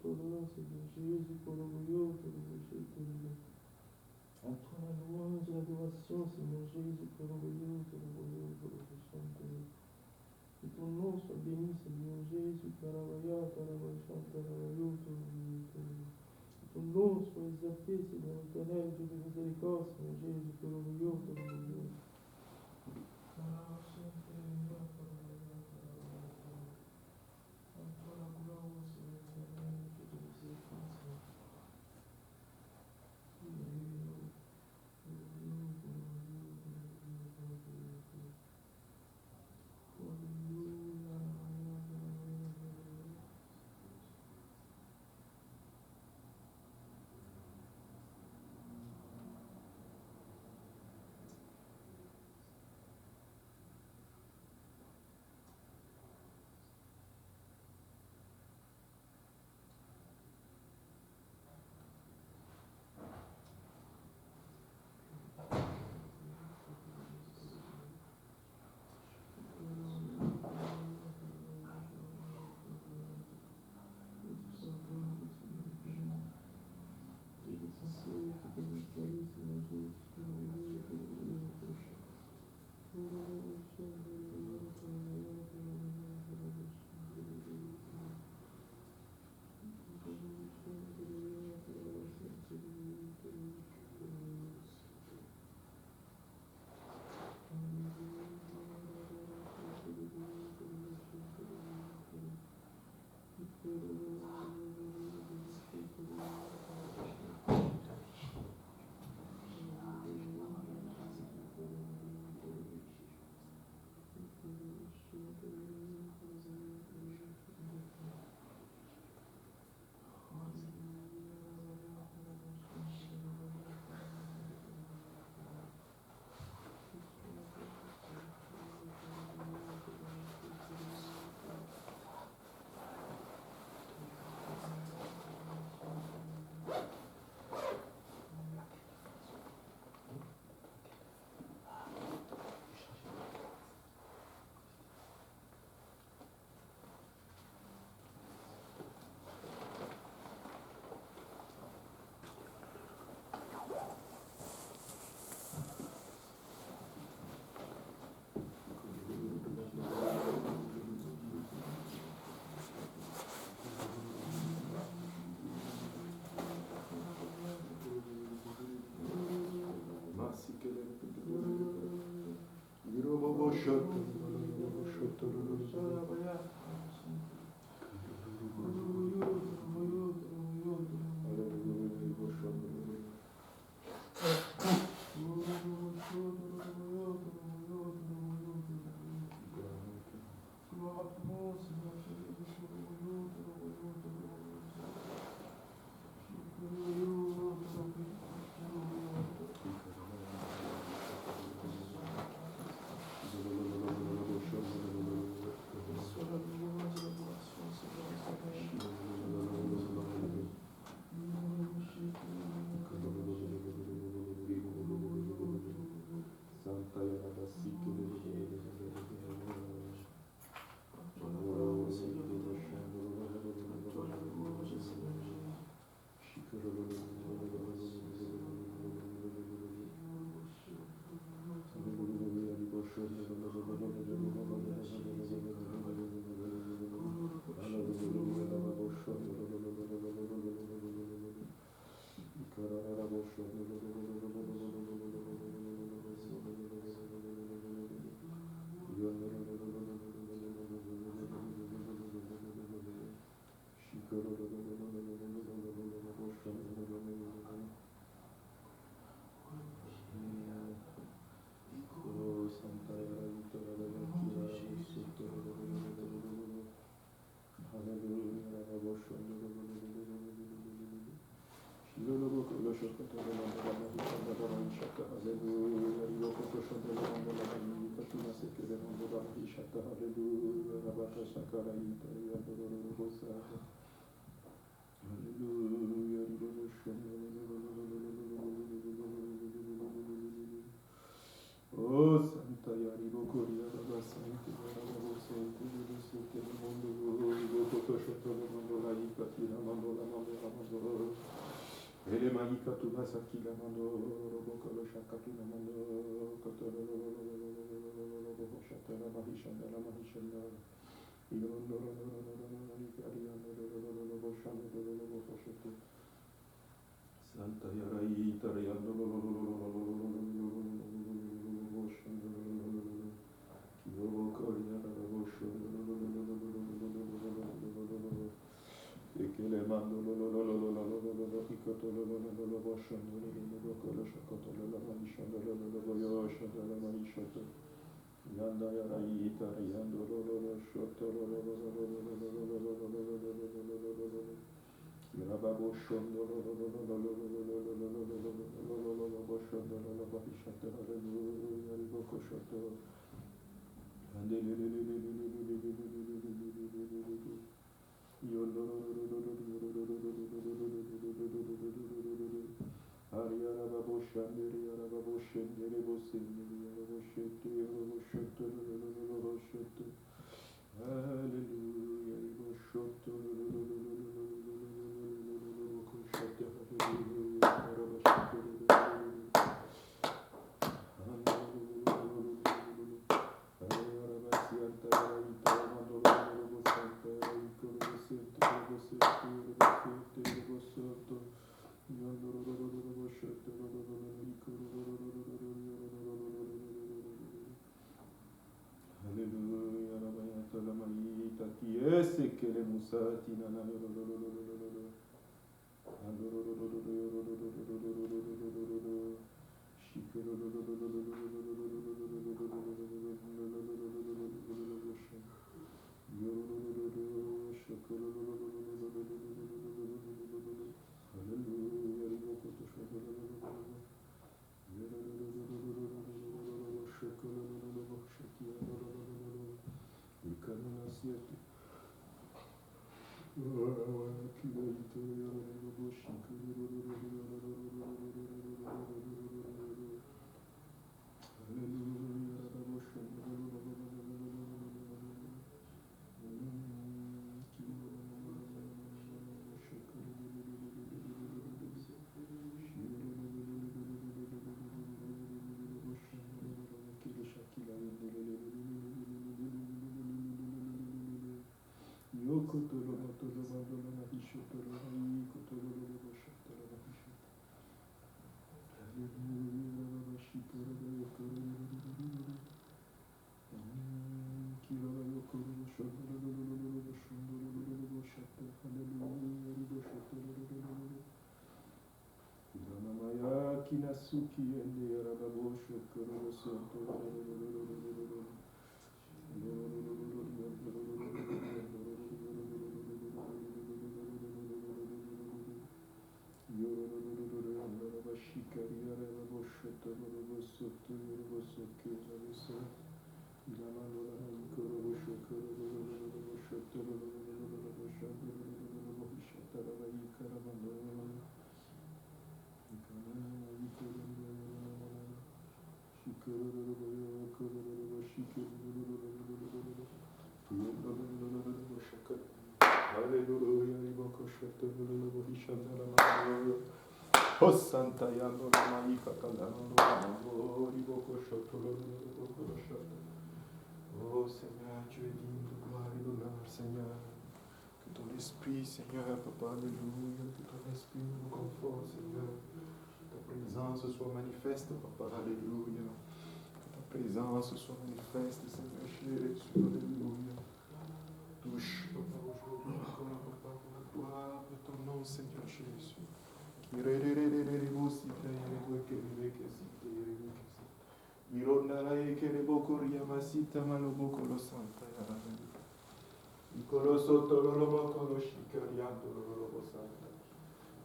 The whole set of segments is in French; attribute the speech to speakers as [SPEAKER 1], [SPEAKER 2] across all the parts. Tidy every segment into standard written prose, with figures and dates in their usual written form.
[SPEAKER 1] ton nom, Seigneur Jésus, pour le royaume, pour le royaume. Entre la louange et l'adoration, Seigneur Jésus, pour le royaume, pour le royaume, pour le royaume. Que ton nom soit béni, Seigneur Jésus, Karavaya, Karavaya, Karavaya, que ton nom soit exalté, Seigneur éternel, Dieu de miséricorde, Seigneur Jésus, pour le royaume, pour le royaume.
[SPEAKER 2] Oh Santa Yaribo Korea Rabasante Rabasante Rabasante Mondo Koto Shoto Mondo Lai Katira Mondo Ele maika tu basaki la mando roboko lo shakatu la mando kotoro robo shatala mahishanda la mahishanda irondo robo shando robo hoshatu Santa Yarai Tariando shando Yo Koryara robo shando Ekele mando ikoto boshando bokolo shakoto mahishanda shanda mahishoto Yanda Yarai Tariando shoto Yarababo shondo boshando mahishanda yariboko shoto Hallelujah, Rabayata ki ese que le musati na na Kinasuki and the Arababo Shokoro Oh Santa Yando la Maika Kalano, Riboko Shotolo, Oh Seigneur, tu es digne de gloire et d'honneur, Seigneur. Que ton esprit, Seigneur, Papa, alléluia, que ton esprit nous conforte, Seigneur. Que ta présence soit manifeste, Papa, alléluia. Que ta présence soit manifeste, Seigneur, chéri, alléluia. Touche, Papa, aujourd'hui encore, Papa, pour la gloire de ton nom, Seigneur Jésus. Irondala ekeleboko riamasita maloboko lo santa ya. Ikolo soto loloboko lo shikariando lolobo santa.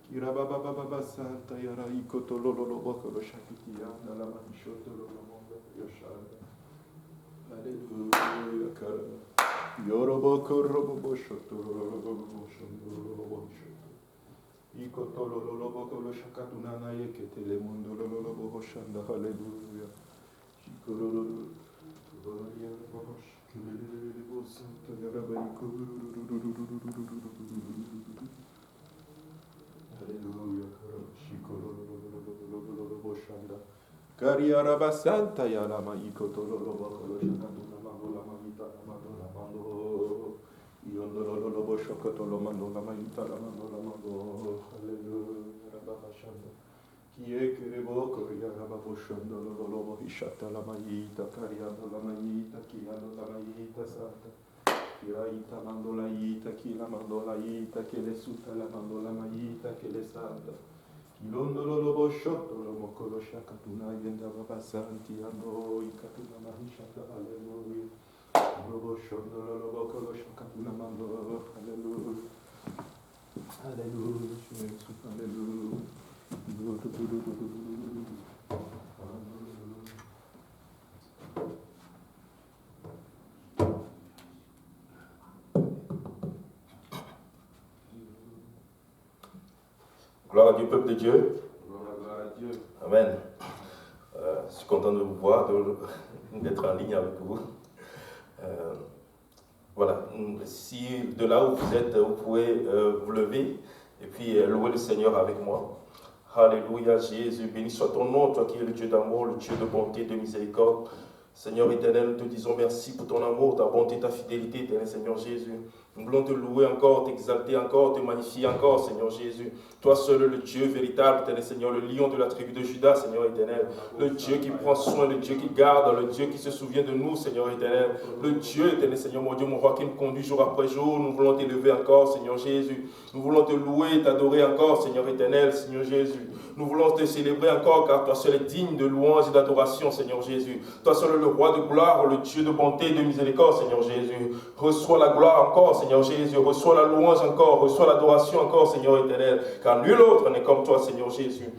[SPEAKER 2] Kirababa santa yara ikoto loloboko lo shakitianda la manishoto lolomonda yoshanda. Alleluia cara. Yoroboko robobo shoto lolobo shondo lolobo shoto. Ikoto loloboko lo shakatunana yekete le mundo lolobo shanda. Alleluia. Alléluia. Kariaraba Santa Yarama Ikotolo Bokolo Shakatuna Mandola Manita Mandola Mando Yondolo Shokotolo Mandola Manita Mandola Mando Hallelujah Rabba Shanda Kiekerebo Koriaraba Boshondolo Lobo Hishata la Maita Kariando la Maita Kiano la Maita Santa Kiraita Mandola Ita Kila Mandola Ita Kele Suta la Mandola Maita Kele Santa Kilondolo lobo shotolo mokolo shakatuna yenda baba santi ando ikatuna mahishata hallelujah. Lobo shotolo lobo kolo shakatuna mando hallelujah. Hallelujah. Hallelujah.
[SPEAKER 3] Gloire à Dieu, peuple de Dieu.
[SPEAKER 2] Gloire à Dieu.
[SPEAKER 3] Amen. Je suis content de vous voir, d'être en ligne avec vous. Voilà. Si de là où vous êtes, vous pouvez vous lever et puis louer le Seigneur avec moi. Alléluia, Jésus. Béni soit ton nom, toi qui es le Dieu d'amour, le Dieu de bonté, de miséricorde. Seigneur éternel, nous te disons merci pour ton amour, ta bonté, ta fidélité, éternel Seigneur Jésus. Nous voulons te louer encore, t'exalter encore, te magnifier encore, Seigneur Jésus. Toi seul, le Dieu véritable, éternel Seigneur, le lion de la tribu de Judas, Seigneur éternel. Le Dieu qui prend soin, le Dieu qui garde, le Dieu qui se souvient de nous, Seigneur éternel. Le Dieu, éternel Seigneur, mon Dieu, mon roi, qui nous conduit jour après jour. Nous voulons t'élever encore, Seigneur Jésus. Nous voulons te louer, t'adorer encore, Seigneur éternel, Seigneur Jésus. Nous voulons te célébrer encore, car toi seul est digne de louange et d'adoration, Seigneur Jésus. Toi seul, le roi de gloire, le Dieu de bonté et de miséricorde, Seigneur Jésus. Reçois la gloire encore, Seigneur Jésus. Reçois la louange encore, reçois l'adoration encore, Seigneur éternel. Car nul autre n'est comme toi, Seigneur Jésus.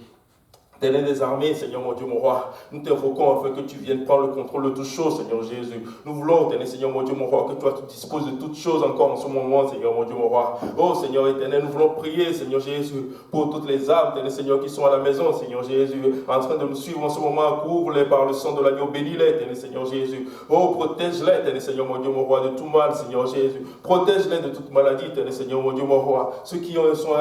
[SPEAKER 3] Éternel des armées, Seigneur mon Dieu, mon roi, nous t'invoquons afin que tu viennes prendre le contrôle de toutes choses, Seigneur Jésus. Nous voulons, éternel Seigneur mon Dieu, mon roi, que toi tu disposes de toutes choses encore en ce moment, Seigneur mon Dieu, mon roi. Oh Seigneur éternel, nous voulons prier, Seigneur Jésus, pour toutes les âmes, éternel Seigneur, qui sont à la maison, Seigneur Jésus, en train de nous suivre en ce moment. Couvre-les par le sang de l'agneau, bénis-les, éternel Seigneur Jésus. Oh, protège-les, éternel Seigneur mon Dieu, mon roi, de tout mal, Seigneur Jésus. Protège-les de toute maladie, éternel Seigneur mon Dieu, mon roi. Ceux qui sont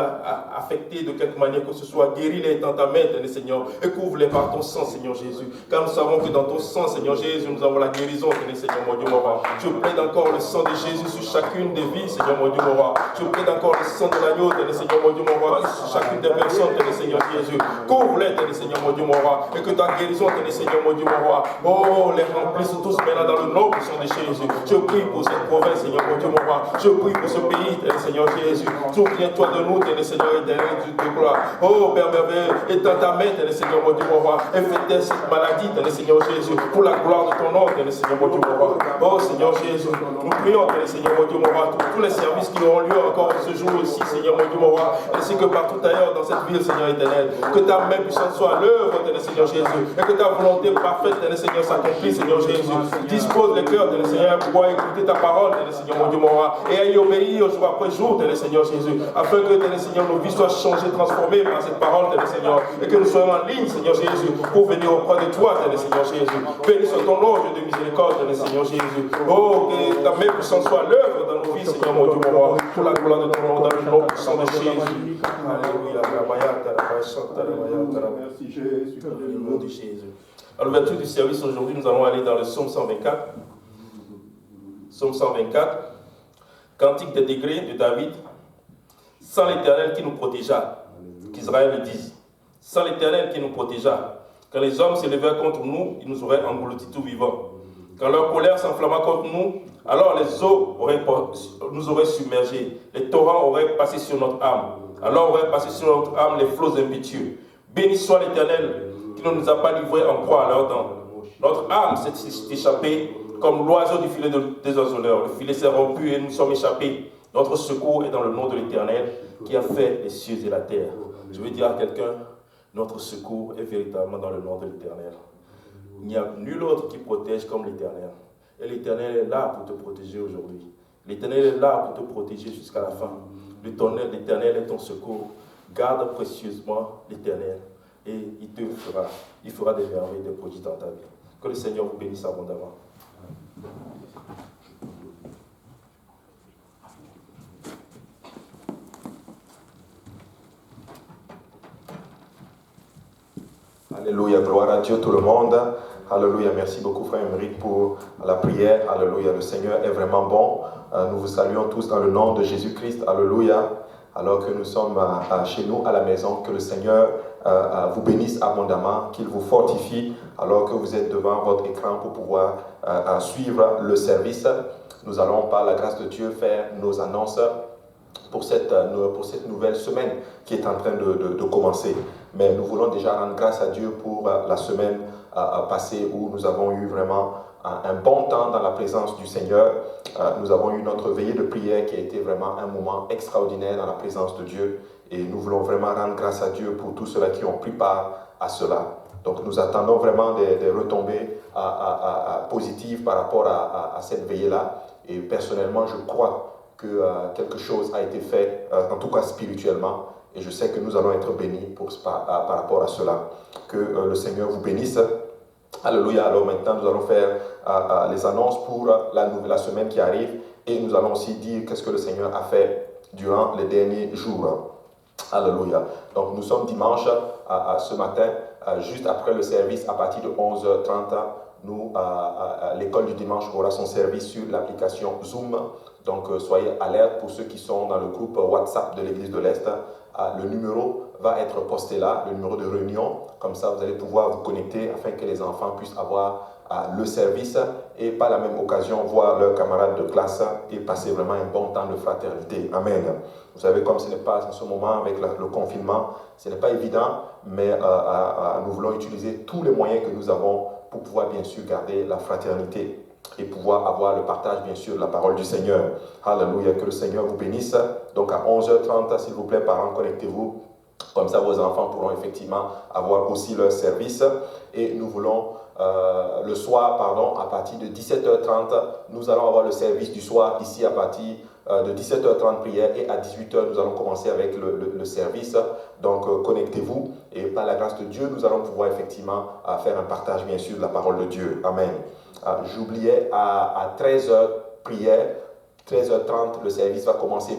[SPEAKER 3] affectés de quelque manière que ce soit, guéris-les dans ta main, éternel Seigneur, et couvre-les par ton sang, Seigneur Jésus. Car nous savons que dans ton sang, Seigneur Jésus, nous avons la guérison, Seigneur mon Dieu, mon roi. Je plaide encore le sang de Jésus sur chacune des vies, Seigneur mon Dieu, mon roi. Je plaide encore le sang de l'agneau, Seigneur mon Dieu, mon roi, sur chacune des personnes, Seigneur Jésus. Couvre-les, Seigneur mon Dieu, mon roi. Et que ta guérison, Seigneur mon Dieu, mon roi. Oh, les remplisse tous maintenant dans le nom puissant de Jésus. Je prie pour cette province, Seigneur mon Dieu, mon roi. Je prie pour ce pays, Seigneur Jésus. Souviens-toi de nous, Seigneur éternel, Dieu de gloire. Oh, Père merveilleux, étends ta main, Seigneur mon Dieu, mon roi, et fais cette maladie, Seigneur Jésus, pour la gloire de ton nom, Seigneur mon Dieu, mon roi. Oh Seigneur Jésus, nous prions, Seigneur mon Dieu, mon roi, tous les services qui auront lieu encore ce jour ici, Seigneur mon Dieu, mon roi, ainsi que partout ailleurs dans cette ville, Seigneur éternel. Que ta main puissante soit à l'œuvre, Seigneur Jésus, et que ta volonté parfaite, Seigneur, s'accomplisse, Seigneur Jésus. Dispose les cœurs, Seigneur, pour pouvoir écouter ta parole, Seigneur mon Dieu, mon roi, et à y obéir jour après jour, Seigneur Jésus, afin que, Seigneur, nos vies soient changées, transformées par cette parole, Seigneur, et que nous soyons en ligne, Seigneur Jésus, pour venir auprès de toi, Seigneur Jésus. Béni soit ton nom, Dieu de miséricorde, Seigneur Jésus. Oh, que ta main puissante soit à l'œuvre dans nos vies, Seigneur mon Dieu, mon roi, pour la gloire de ton nom, dans le nom puissant de Jésus. Alléluia.
[SPEAKER 2] Merci Jésus.
[SPEAKER 3] Dans le nom de Jésus. À l'ouverture du service aujourd'hui, nous allons aller dans le psaume 124. Psaume 124, cantique des degrés de David. Sans l'Éternel qui nous protégea, qu'Israël le dise. Sans l'Éternel qui nous protégea. Quand les hommes s'élevèrent contre nous, ils nous auraient engloutis tout vivants. Quand leur colère s'enflamma contre nous, alors les eaux nous auraient submergés. Les torrents auraient passé sur notre âme. Alors auraient passé sur notre âme les flots impétueux. Béni soit l'Éternel qui ne nous a pas livrés en proie à leurs dents. Notre âme s'est échappée comme l'oiseau du filet des oiseleurs. Le filet s'est rompu et nous sommes échappés. Notre secours est dans le nom de l'Éternel qui a fait les cieux et la terre. Je veux dire à quelqu'un, notre secours est véritablement dans le nom de l'Éternel. Il n'y a nul autre qui protège comme l'Éternel. Et l'Éternel est là pour te protéger aujourd'hui. L'Éternel est là pour te protéger jusqu'à la fin. L'Éternel est ton secours. Garde précieusement l'Éternel et il fera des merveilles, des prodiges dans ta vie. Que le Seigneur vous bénisse abondamment. Alléluia, gloire à Dieu tout le monde. Alléluia, merci beaucoup frère Émeric pour la prière. Alléluia, le Seigneur est vraiment bon. Nous vous saluons tous dans le nom de Jésus-Christ. Alléluia. Alors que nous sommes chez nous à la maison, que le Seigneur vous bénisse abondamment, qu'il vous fortifie alors que vous êtes devant votre écran pour pouvoir suivre le service. Nous allons par la grâce de Dieu faire nos annonces pour cette nouvelle semaine qui est en train de commencer. Mais nous voulons déjà rendre grâce à Dieu pour la semaine passée où nous avons eu vraiment un bon temps dans la présence du Seigneur. Nous avons eu notre veillée de prière qui a été vraiment un moment extraordinaire dans la présence de Dieu. Et nous voulons vraiment rendre grâce à Dieu pour tous ceux-là qui ont pris part à cela. Donc nous attendons vraiment des retombées positives par rapport à cette veillée-là. Et personnellement, je crois que quelque chose a été fait, en tout cas spirituellement. Et je sais que nous allons être bénis par rapport à cela. Que le Seigneur vous bénisse. Alléluia. Alors maintenant, nous allons faire les annonces pour la semaine qui arrive. Et nous allons aussi dire qu'est-ce que le Seigneur a fait durant les derniers jours. Alléluia. Donc nous sommes dimanche ce matin, juste après le service, à partir de 11h30. L'école du dimanche aura son service sur l'application Zoom. Donc soyez alertes pour ceux qui sont dans le groupe WhatsApp de l'Église de l'Est. Le numéro va être posté là, le numéro de réunion. Comme ça, vous allez pouvoir vous connecter afin que les enfants puissent avoir le service et par la même occasion voir leurs camarades de classe et passer vraiment un bon temps de fraternité. Amen. Vous savez, comme ce n'est pas en ce moment avec le confinement, ce n'est pas évident, mais nous voulons utiliser tous les moyens que nous avons pour pouvoir bien sûr garder la fraternité et pouvoir avoir le partage bien sûr de la parole du Seigneur. Alléluia, que le Seigneur vous bénisse. Donc à 11h30, s'il vous plaît, parents, connectez-vous. Comme ça, vos enfants pourront effectivement avoir aussi leur service. Et nous voulons, le soir, à partir de 17h30, nous allons avoir le service du soir ici à partir de 17h30 prière et à 18h, nous allons commencer avec le service. Donc, connectez-vous et par la grâce de Dieu, nous allons pouvoir effectivement faire un partage, bien sûr, de la parole de Dieu. Amen. J'oubliais, à 13h prière, 13h30, le service va commencer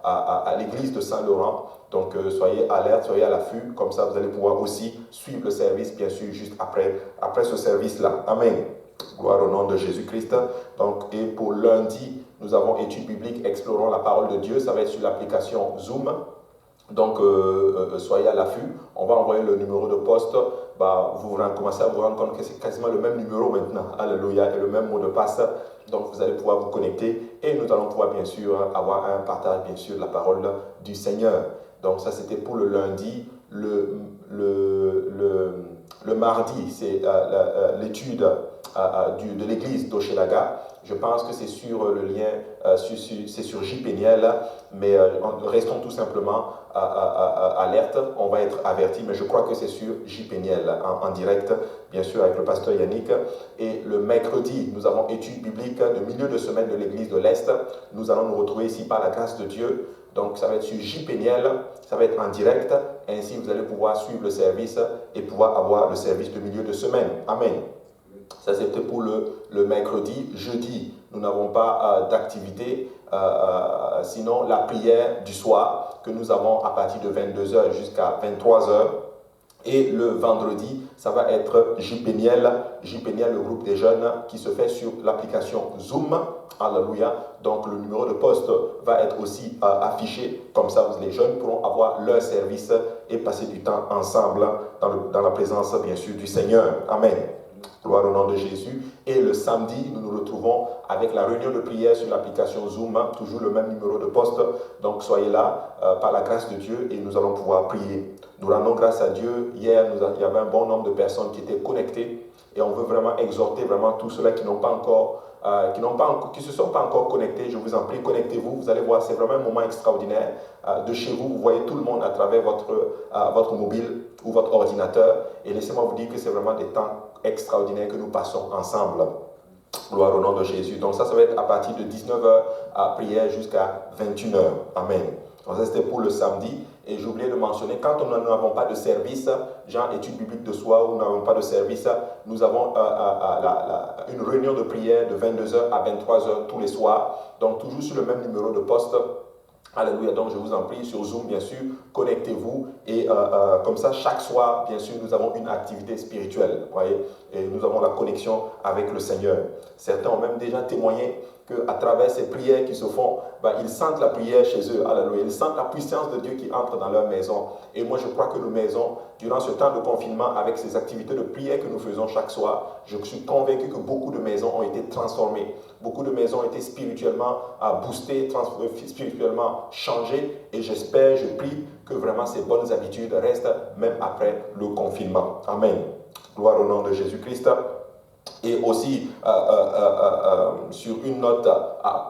[SPEAKER 3] à l'église de Saint-Laurent. Donc, soyez alertes, soyez à l'affût. Comme ça, vous allez pouvoir aussi suivre le service, bien sûr, juste après ce service-là. Amen. Gloire au nom de Jésus-Christ. Donc, et pour lundi, nous avons études bibliques explorant la parole de Dieu. Ça va être sur l'application Zoom. Donc, soyez à l'affût. On va envoyer le numéro de poste. Vous commencez à vous rendre compte que c'est quasiment le même numéro maintenant. Alléluia. Et le même mot de passe. Donc, vous allez pouvoir vous connecter. Et nous allons pouvoir, bien sûr, avoir un partage, bien sûr, de la parole du Seigneur. Donc, ça, c'était pour le lundi. Le mardi, c'est l'étude de l'église d'Hochelaga. Je pense que c'est sur le lien, c'est sur JPNL, mais restons tout simplement alerte. On va être avertis, mais je crois que c'est sur JPNL en direct, bien sûr, avec le pasteur Yannick. Et le mercredi, nous avons étude biblique de milieu de semaine de l'église de l'Est. Nous allons nous retrouver ici par la grâce de Dieu. Donc, ça va être sur JPNL, ça va être en direct. Ainsi, vous allez pouvoir suivre le service et pouvoir avoir le service de milieu de semaine. Amen. Ça, c'était pour le mercredi. Jeudi, nous n'avons pas d'activité. Sinon, la prière du soir que nous avons à partir de 22h jusqu'à 23h. Et le vendredi, ça va être JPNL, le groupe des jeunes qui se fait sur l'application Zoom. Alléluia. Donc, le numéro de poste va être aussi affiché. Comme ça, les jeunes pourront avoir leur service et passer du temps ensemble dans la présence, bien sûr, du Seigneur. Amen. Gloire au nom de Jésus. Et le samedi, nous nous retrouvons avec la réunion de prière sur l'application Zoom, toujours le même numéro de poste. Donc soyez là par la grâce de Dieu et nous allons pouvoir prier. Nous rendons grâce à Dieu. Hier, il y avait un bon nombre de personnes qui étaient connectées et on veut vraiment exhorter vraiment tous ceux-là qui n'ont pas encore qui se sont pas encore connectés. Je vous en prie, connectez-vous. Vous allez voir, c'est vraiment un moment extraordinaire. De chez vous, vous voyez tout le monde à travers votre mobile ou votre ordinateur. Et laissez-moi vous dire que c'est vraiment des temps extraordinaires que nous passons ensemble. Gloire au nom de Jésus. Donc ça va être à partir de 19h à prière jusqu'à 21h. Amen. Donc ça, c'était pour le samedi. Et j'ai oublié de mentionner, quand nous n'avons pas de service, genre études bibliques de soir, ou nous n'avons pas de service, nous avons une réunion de prière de 22h à 23h tous les soirs. Donc toujours sur le même numéro de poste. Alléluia, donc je vous en prie, sur Zoom, bien sûr, connectez-vous et comme ça, chaque soir, bien sûr, nous avons une activité spirituelle, vous voyez, et nous avons la connexion avec le Seigneur. Certains ont même déjà témoigné qu'à travers ces prières qui se font, ils sentent la prière chez eux, alléluia, ils sentent la puissance de Dieu qui entre dans leur maison. Et moi, je crois que nos maisons, durant ce temps de confinement, avec ces activités de prière que nous faisons chaque soir, je suis convaincu que beaucoup de maisons ont été transformées. Beaucoup de maisons ont été spirituellement boostées, spirituellement changées. Et j'espère, je prie que vraiment ces bonnes habitudes restent même après le confinement. Amen. Gloire au nom de Jésus-Christ. Et aussi, sur une note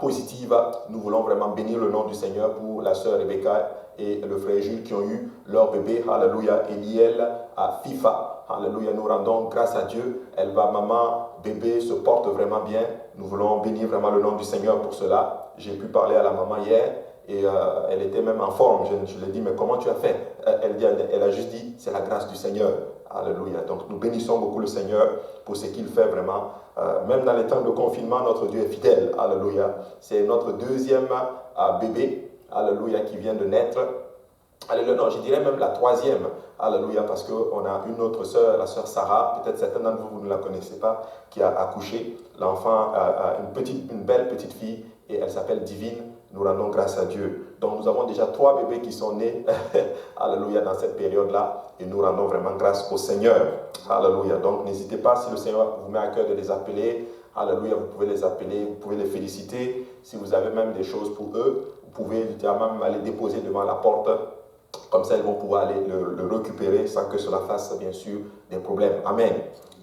[SPEAKER 3] positive, nous voulons vraiment bénir le nom du Seigneur pour la sœur Rebecca et le frère Jules qui ont eu leur bébé, alléluia, Eliel, à FIFA. Alléluia, nous rendons grâce à Dieu. Elle va, maman, bébé se porte vraiment bien. Nous voulons bénir vraiment le nom du Seigneur pour cela. J'ai pu parler à la maman hier et elle était même en forme. Je lui ai dit, mais comment tu as fait? Elle a juste dit, c'est la grâce du Seigneur. Alléluia. Donc nous bénissons beaucoup le Seigneur pour ce qu'il fait vraiment. Même dans les temps de confinement, notre Dieu est fidèle. Alléluia. C'est notre deuxième bébé, alléluia, qui vient de naître. Alléluia. Non, je dirais même la troisième. Alléluia, parce qu'on a une autre sœur, la sœur Sarah, peut-être certains d'entre vous, vous ne la connaissez pas, qui a accouché. L'enfant a une belle petite fille et elle s'appelle Divine. Nous rendons grâce à Dieu. Donc nous avons déjà 3 bébés qui sont nés, alléluia, dans cette période-là. Et nous rendons vraiment grâce au Seigneur. Alléluia. Donc n'hésitez pas, si le Seigneur vous met à cœur de les appeler, alléluia, vous pouvez les appeler, vous pouvez les féliciter. Si vous avez même des choses pour eux, vous pouvez même aller déposer devant la porte. Comme ça, ils vont pouvoir aller le récupérer sans que cela fasse, bien sûr, des problèmes. Amen.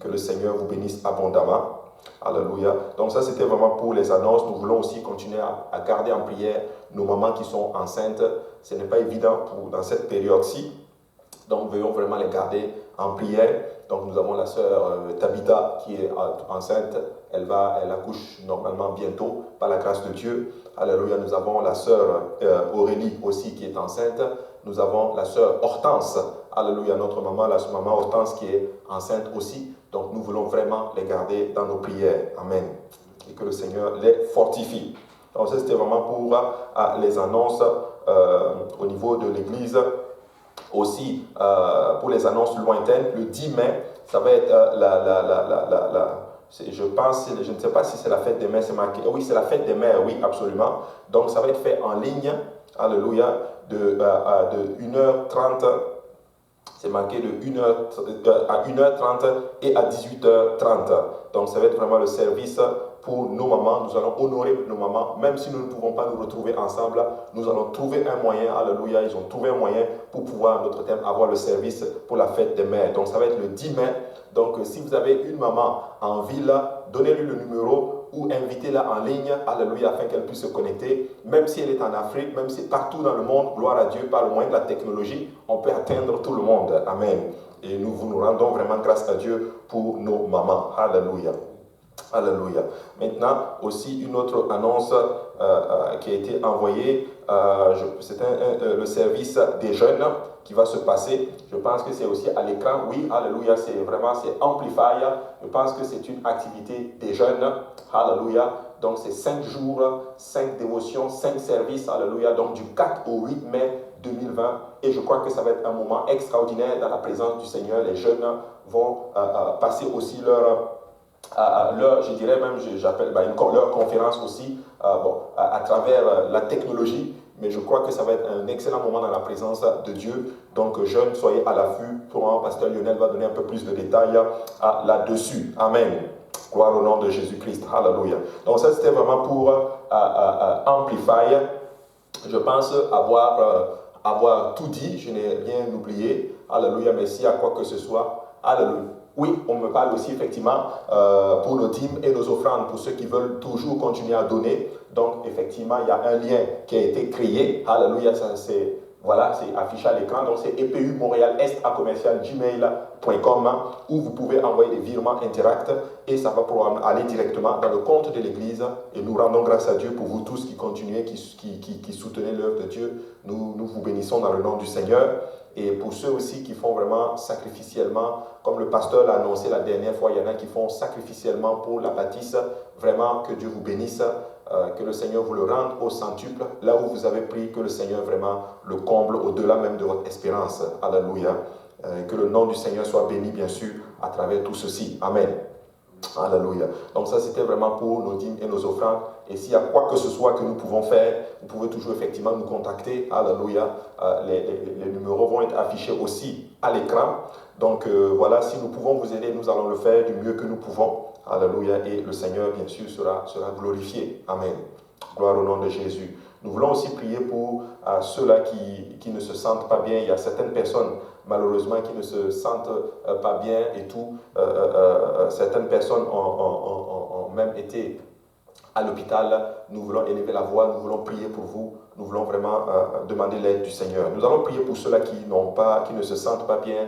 [SPEAKER 3] Que le Seigneur vous bénisse abondamment. Alléluia. Donc ça, c'était vraiment pour les annonces. Nous voulons aussi continuer à garder en prière nos mamans qui sont enceintes. Ce n'est pas évident dans cette période-ci. Donc, veuillons vraiment les garder en prière. Donc, nous avons la sœur Tabitha qui est enceinte. Elle accouche normalement bientôt, par la grâce de Dieu. Alléluia. Nous avons la sœur Aurélie aussi qui est enceinte. Nous avons la sœur Hortense. Alléluia. Notre maman, la maman Hortense qui est enceinte aussi. Donc, nous voulons vraiment les garder dans nos prières. Amen. Et que le Seigneur les fortifie. Donc, ça, c'était vraiment pour les annonces au niveau de l'Église. Aussi, pour les annonces lointaines, le 10 mai, ça va être je ne sais pas si c'est la fête des mères, c'est marqué. Oui, c'est la fête des mères, oui, absolument. Donc, ça va être fait en ligne, alléluia, de 1h30. C'est marqué de 1h30 et à 18h30. Donc, ça va être vraiment le service pour nos mamans. Nous allons honorer nos mamans. Même si nous ne pouvons pas nous retrouver ensemble, nous allons trouver un moyen. Alléluia. Ils ont trouvé un moyen pour pouvoir, notre thème, avoir le service pour la fête des mères. Donc, ça va être le 10 mai. Donc, si vous avez une maman en ville, donnez-lui le numéro ou invitez-la en ligne, alléluia, afin qu'elle puisse se connecter. Même si elle est en Afrique, même si partout dans le monde, gloire à Dieu, par le moyen de la technologie, on peut atteindre tout le monde. Amen. Et nous rendons vraiment grâce à Dieu pour nos mamans. Alléluia. Alléluia. Maintenant, aussi une autre annonce qui a été envoyée, c'est le service des jeunes qui va se passer. Je pense que c'est aussi à l'écran. Oui, alléluia, c'est Amplify. Je pense que c'est une activité des jeunes. Alléluia. Donc, c'est 5 jours, 5 dévotions, 5 services. Alléluia. Donc, du 4 au 8 mai 2020. Et je crois que ça va être un moment extraordinaire dans la présence du Seigneur. Les jeunes vont passer aussi je dirais même, j'appelle leur conférence aussi, à travers la technologie, mais je crois que ça va être un excellent moment dans la présence de Dieu. Donc, jeunes, soyez à l'affût. Pasteur Lionel va donner un peu plus de détails là-dessus. Amen. Gloire au nom de Jésus-Christ. Alléluia. Donc, ça, c'était vraiment pour Amplify. Je pense avoir tout dit. Je n'ai rien oublié. Alléluia. Mais s'il y a quoi que ce soit, alléluia. Oui, on me parle aussi effectivement pour nos dîmes et nos offrandes, pour ceux qui veulent toujours continuer à donner. Donc, effectivement, il y a un lien qui a été créé. Alléluia, c'est affiché à l'écran. Donc, c'est EPU Montréal Est@gmail.com où vous pouvez envoyer des virements interacts et ça va pouvoir aller directement dans le compte de l'Église. Et nous rendons grâce à Dieu pour vous tous qui continuez, qui soutenez l'œuvre de Dieu. Nous vous bénissons dans le nom du Seigneur. Et pour ceux aussi qui font vraiment sacrificiellement, comme le pasteur l'a annoncé la dernière fois, il y en a qui font sacrificiellement pour la bâtisse. Vraiment, que Dieu vous bénisse. que le Seigneur vous le rende au centuple, là où vous avez pris, que le Seigneur vraiment le comble au-delà même de votre espérance. Alléluia. Que le nom du Seigneur soit béni, bien sûr, à travers tout ceci. Amen. Alléluia. Donc ça, c'était vraiment pour nos dîmes et nos offrandes. Et s'il y a quoi que ce soit que nous pouvons faire, vous pouvez toujours effectivement nous contacter. Alléluia. Les numéros vont être affichés aussi à l'écran. Donc voilà, si nous pouvons vous aider, nous allons le faire du mieux que nous pouvons. Alléluia. Et le Seigneur, bien sûr, sera glorifié. Amen. Gloire au nom de Jésus. Nous voulons aussi prier pour ceux-là qui ne se sentent pas bien. Il y a certaines personnes, malheureusement, qui ne se sentent pas bien et tout. Certaines personnes ont même été à l'hôpital. Nous voulons élever la voix, nous voulons prier pour vous. Nous voulons vraiment demander l'aide du Seigneur. Nous allons prier pour ceux-là qui ne se sentent pas bien.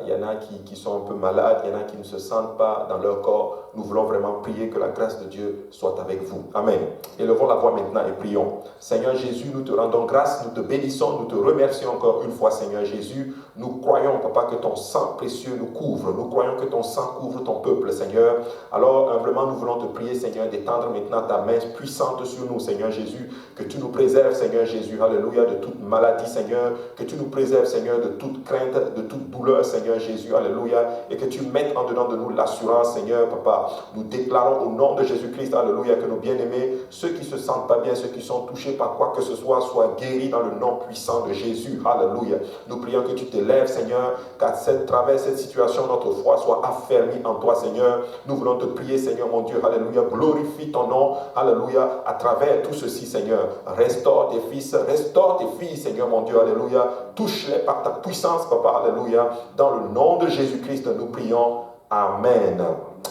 [SPEAKER 3] Il y en a qui sont un peu malades, il y en a qui ne se sentent pas dans leur corps. Nous voulons vraiment prier que la grâce de Dieu soit avec vous. Amen. Élevons la voix maintenant et prions. Seigneur Jésus, nous te rendons grâce, nous te bénissons, nous te remercions encore une fois, Seigneur Jésus. Nous croyons, Papa, que ton sang précieux nous couvre. Nous croyons que ton sang couvre ton peuple, Seigneur. Alors, humblement, nous voulons te prier, Seigneur, d'étendre maintenant ta main puissante sur nous, Seigneur Jésus. Que tu nous préserves, Seigneur Jésus, alléluia, de toute maladie, Seigneur. Que tu nous préserves, Seigneur, de toute crainte, de toute douleur, Seigneur Jésus, alléluia. Et que tu mettes en dedans de nous l'assurance, Seigneur, Papa. Nous déclarons au nom de Jésus-Christ, alléluia, que nos bien-aimés, ceux qui ne se sentent pas bien, ceux qui sont touchés par quoi que ce soit, soient guéris dans le nom puissant de Jésus, alléluia. Nous prions que tu te lèves, Seigneur, qu'à travers cette situation, notre foi soit affermie en toi, Seigneur. Nous voulons te prier, Seigneur, mon Dieu, alléluia. Glorifie ton nom, alléluia, à travers tout ceci, Seigneur. Restaure tes fils, restaure tes filles, Seigneur, mon Dieu, alléluia. Touche-les par ta puissance, Papa, alléluia. Dans le nom de Jésus-Christ, nous prions. Amen.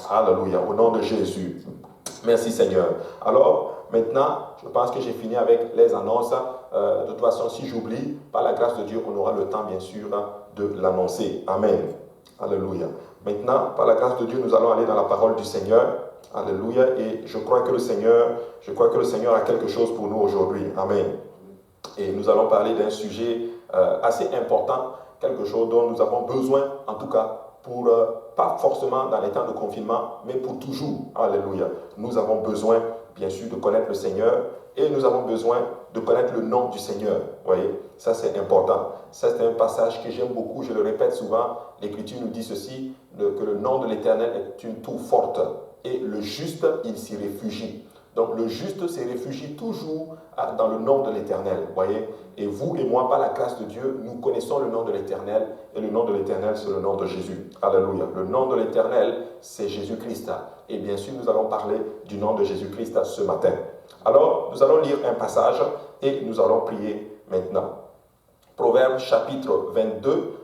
[SPEAKER 3] Alléluia. Au nom de Jésus. Merci, Seigneur. Alors, maintenant, je pense que j'ai fini avec les annonces. De toute façon, si j'oublie, par la grâce de Dieu, on aura le temps, bien sûr, de l'annoncer. Amen. Alléluia. Maintenant, par la grâce de Dieu, nous allons aller dans la parole du Seigneur. Alléluia. Et je crois que le Seigneur a quelque chose pour nous aujourd'hui. Amen. Et nous allons parler d'un sujet assez important, quelque chose dont nous avons besoin, en tout cas, pour, pas forcément dans les temps de confinement, mais pour toujours. Alléluia. Nous avons besoin, bien sûr, de connaître le Seigneur et nous avons besoin de connaître le nom du Seigneur. Vous voyez, ça c'est important. Ça c'est un passage que j'aime beaucoup, je le répète souvent. L'Écriture nous dit ceci, que le nom de l'Éternel est une tour forte et le juste, il s'y réfugie. Donc le juste se réfugie toujours dans le nom de l'Éternel, voyez. Et vous et moi, par la grâce de Dieu, nous connaissons le nom de l'Éternel. Et le nom de l'Éternel, c'est le nom de Jésus. Alléluia. Le nom de l'Éternel, c'est Jésus-Christ. Et bien sûr, nous allons parler du nom de Jésus-Christ ce matin. Alors, nous allons lire un passage et nous allons prier maintenant. Proverbe chapitre 22,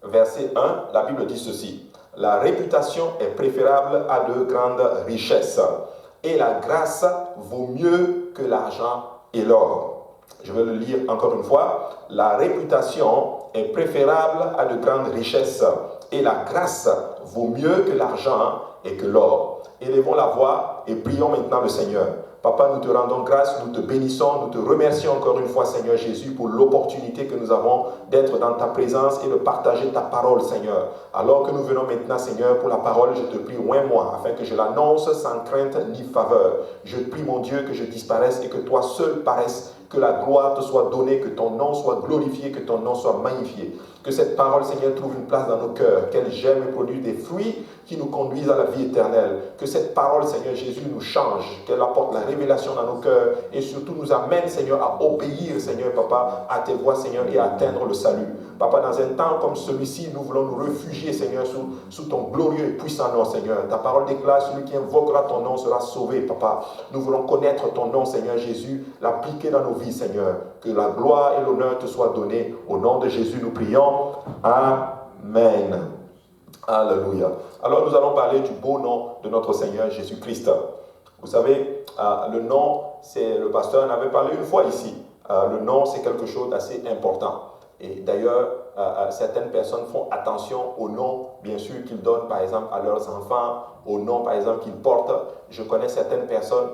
[SPEAKER 3] verset 1, la Bible dit ceci. La réputation est préférable à de grandes richesses. Et la grâce vaut mieux que l'argent et l'or. Je vais le lire encore une fois. La réputation est préférable à de grandes richesses. Et la grâce vaut mieux que l'argent et que l'or. Élevons la voix et prions maintenant le Seigneur. Papa, nous te rendons grâce, nous te bénissons, nous te remercions encore une fois, Seigneur Jésus, pour l'opportunité que nous avons d'être dans ta présence et de partager ta parole, Seigneur. Alors que nous venons maintenant, Seigneur, pour la parole, je te prie, oins-moi, afin que je l'annonce sans crainte ni faveur. Je prie, mon Dieu, que je disparaisse et que toi seul paraisses, que la gloire te soit donnée, que ton nom soit glorifié, que ton nom soit magnifié. Que cette parole, Seigneur, trouve une place dans nos cœurs, qu'elle germe et produise des fruits qui nous conduisent à la vie éternelle. Que cette parole, Seigneur Jésus, nous change, qu'elle apporte la révélation dans nos cœurs et surtout nous amène, Seigneur, à obéir, Seigneur, Papa, à tes voies, Seigneur, et à atteindre le salut. Papa, dans un temps comme celui-ci, nous voulons nous réfugier, Seigneur, sous ton glorieux et puissant nom, Seigneur. Ta parole déclare, celui qui invoquera ton nom sera sauvé, Papa. Nous voulons connaître ton nom, Seigneur Jésus, l'appliquer dans nos vies, Seigneur. Que la gloire et l'honneur te soient donnés. Au nom de Jésus, nous prions. Amen. Alléluia. Alors, nous allons parler du beau nom de notre Seigneur Jésus-Christ. Vous savez, le nom, le pasteur en avait parlé une fois ici. Le nom, c'est quelque chose d'assez important. Et d'ailleurs, certaines personnes font attention au nom, bien sûr, qu'ils donnent, par exemple, à leurs enfants, au nom, par exemple, qu'ils portent. Je connais certaines personnes,